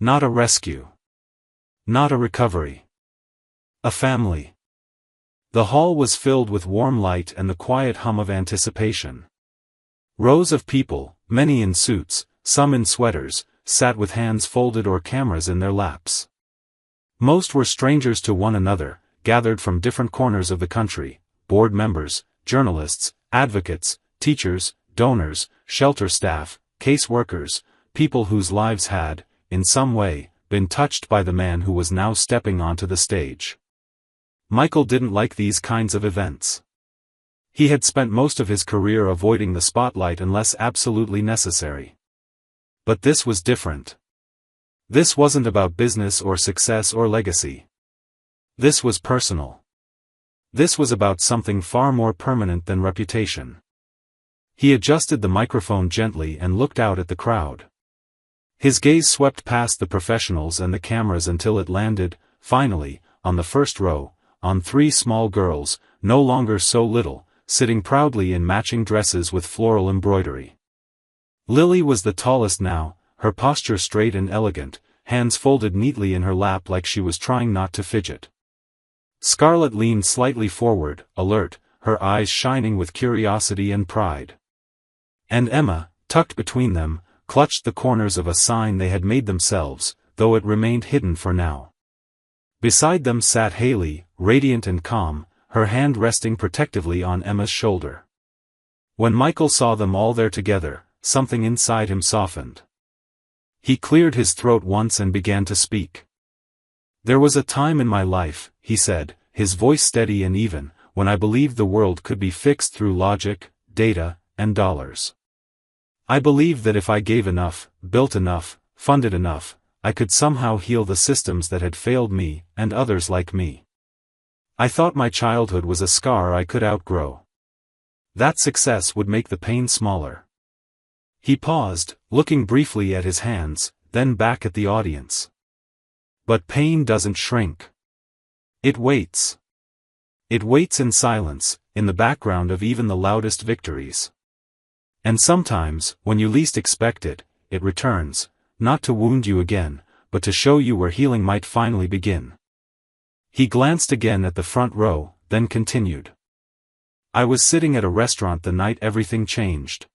Not a rescue. Not a recovery. A family. The hall was filled with warm light and the quiet hum of anticipation. Rows of people, many in suits, some in sweaters, sat with hands folded or cameras in their laps. Most were strangers to one another, gathered from different corners of the country, board members, journalists, advocates, teachers, donors, shelter staff, case workers, people whose lives had, in some way, been touched by the man who was now stepping onto the stage. Michael didn't like these kinds of events. He had spent most of his career avoiding the spotlight unless absolutely necessary. But this was different. This wasn't about business or success or legacy. This was personal. This was about something far more permanent than reputation. He adjusted the microphone gently and looked out at the crowd. His gaze swept past the professionals and the cameras until it landed, finally, on the first row, on three small girls, no longer so little, sitting proudly in matching dresses with floral embroidery. Lily was the tallest now, her posture straight and elegant, hands folded neatly in her lap like she was trying not to fidget. Scarlett leaned slightly forward, alert, her eyes shining with curiosity and pride. And Emma, tucked between them, clutched the corners of a sign they had made themselves, though it remained hidden for now. Beside them sat Haley, radiant and calm, her hand resting protectively on Emma's shoulder. When Michael saw them all there together, something inside him softened. He cleared his throat once and began to speak. "There was a time in my life," he said, his voice steady and even, "when I believed the world could be fixed through logic, data, and dollars. I believed that if I gave enough, built enough, funded enough, I could somehow heal the systems that had failed me, and others like me. I thought my childhood was a scar I could outgrow. That success would make the pain smaller." He paused, looking briefly at his hands, then back at the audience. "But pain doesn't shrink. It waits. It waits in silence, in the background of even the loudest victories. And sometimes, when you least expect it, it returns, not to wound you again, but to show you where healing might finally begin." He glanced again at the front row, then continued. "I was sitting at a restaurant the night everything changed.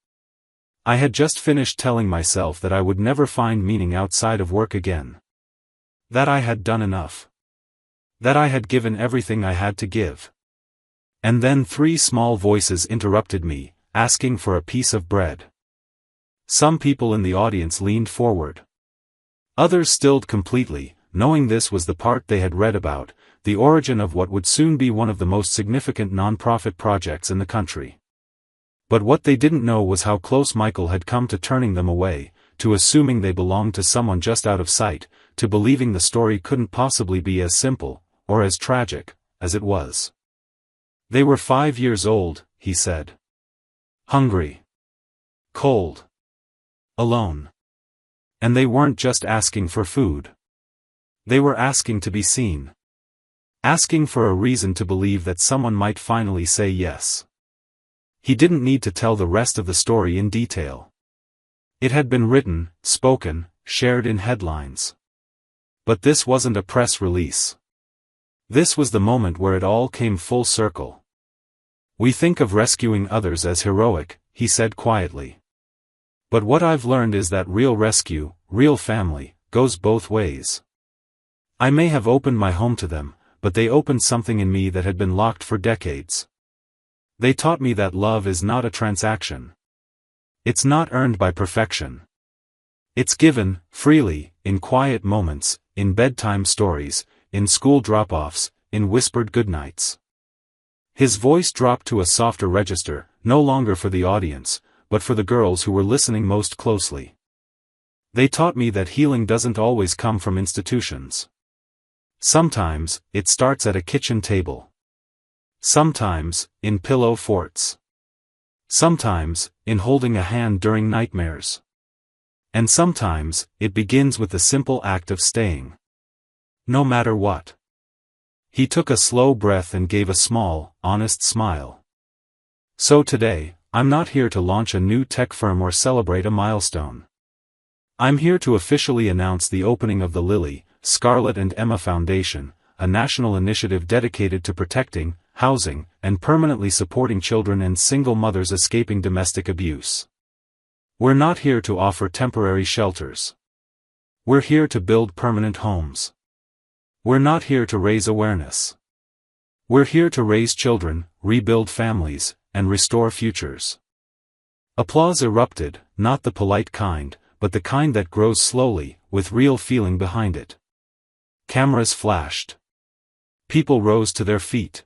I had just finished telling myself that I would never find meaning outside of work again. That I had done enough. That I had given everything I had to give. And then three small voices interrupted me, asking for a piece of bread." Some people in the audience leaned forward. Others stilled completely, knowing this was the part they had read about, the origin of what would soon be one of the most significant non-profit projects in the country. But what they didn't know was how close Michael had come to turning them away, to assuming they belonged to someone just out of sight, to believing the story couldn't possibly be as simple, or as tragic, as it was. "They were 5 years old," he said. "Hungry. Cold. Alone. And they weren't just asking for food. They were asking to be seen. Asking for a reason to believe that someone might finally say yes." He didn't need to tell the rest of the story in detail. It had been written, spoken, shared in headlines. But this wasn't a press release. This was the moment where it all came full circle. "We think of rescuing others as heroic," he said quietly. "But what I've learned is that real rescue, real family, goes both ways. I may have opened my home to them, but they opened something in me that had been locked for decades. They taught me that love is not a transaction. It's not earned by perfection. It's given, freely, in quiet moments, in bedtime stories, in school drop-offs, in whispered goodnights." His voice dropped to a softer register, no longer for the audience, but for the girls who were listening most closely. "They taught me that healing doesn't always come from institutions. Sometimes, it starts at a kitchen table. Sometimes, in pillow forts. Sometimes, in holding a hand during nightmares. And sometimes, it begins with the simple act of staying. No matter what." He took a slow breath and gave a small, honest smile. "So today, I'm not here to launch a new tech firm or celebrate a milestone. I'm here to officially announce the opening of the Lily, Scarlett and Emma Foundation, a national initiative dedicated to protecting, housing, and permanently supporting children and single mothers escaping domestic abuse. We're not here to offer temporary shelters. We're here to build permanent homes. We're not here to raise awareness. We're here to raise children, rebuild families, and restore futures." Applause erupted, not the polite kind, but the kind that grows slowly, with real feeling behind it. Cameras flashed. People rose to their feet.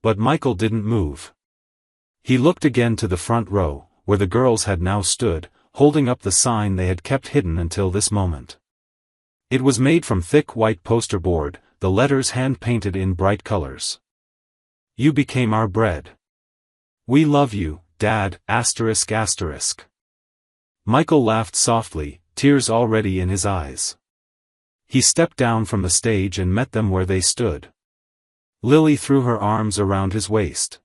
But Michael didn't move. He looked again to the front row, where the girls had now stood, holding up the sign they had kept hidden until this moment. It was made from thick white poster board, the letters hand-painted in bright colors. You became our bread. We love you, Dad, ****. Michael laughed softly, tears already in his eyes. He stepped down from the stage and met them where they stood. Lily threw her arms around his waist.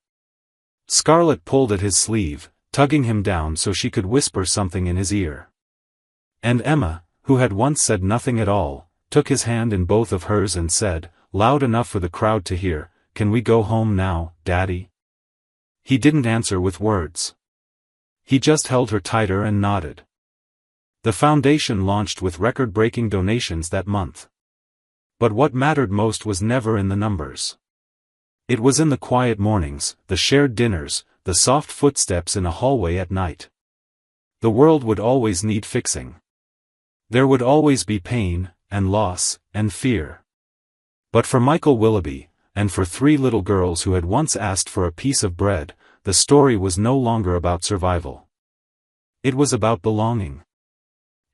Scarlett pulled at his sleeve, tugging him down so she could whisper something in his ear. And Emma, who had once said nothing at all, took his hand in both of hers and said, loud enough for the crowd to hear, "Can we go home now, Daddy?" He didn't answer with words. He just held her tighter and nodded. The foundation launched with record-breaking donations that month. But what mattered most was never in the numbers. It was in the quiet mornings, the shared dinners, the soft footsteps in a hallway at night. The world would always need fixing. There would always be pain, and loss, and fear. But for Michael Willoughby, and for 3 little girls who had once asked for a piece of bread, the story was no longer about survival. It was about belonging.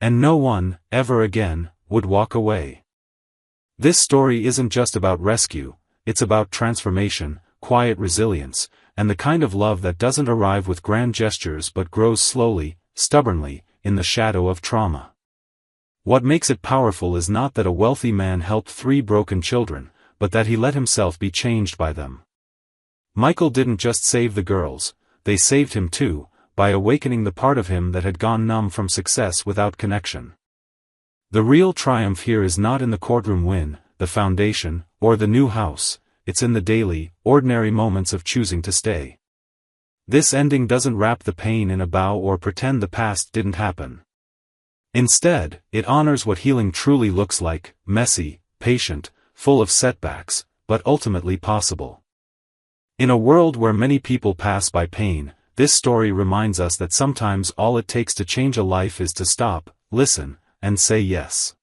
And no one, ever again, would walk away. This story isn't just about rescue, it's about transformation, quiet resilience, and the kind of love that doesn't arrive with grand gestures but grows slowly, stubbornly, in the shadow of trauma. What makes it powerful is not that a wealthy man helped 3 broken children, but that he let himself be changed by them. Michael didn't just save the girls, they saved him too, by awakening the part of him that had gone numb from success without connection. The real triumph here is not in the courtroom win, the foundation, or the new house, it's in the daily, ordinary moments of choosing to stay. This ending doesn't wrap the pain in a bow or pretend the past didn't happen. Instead, it honors what healing truly looks like, messy, patient, full of setbacks, but ultimately possible. In a world where many people pass by pain, this story reminds us that sometimes all it takes to change a life is to stop, listen, and say yes.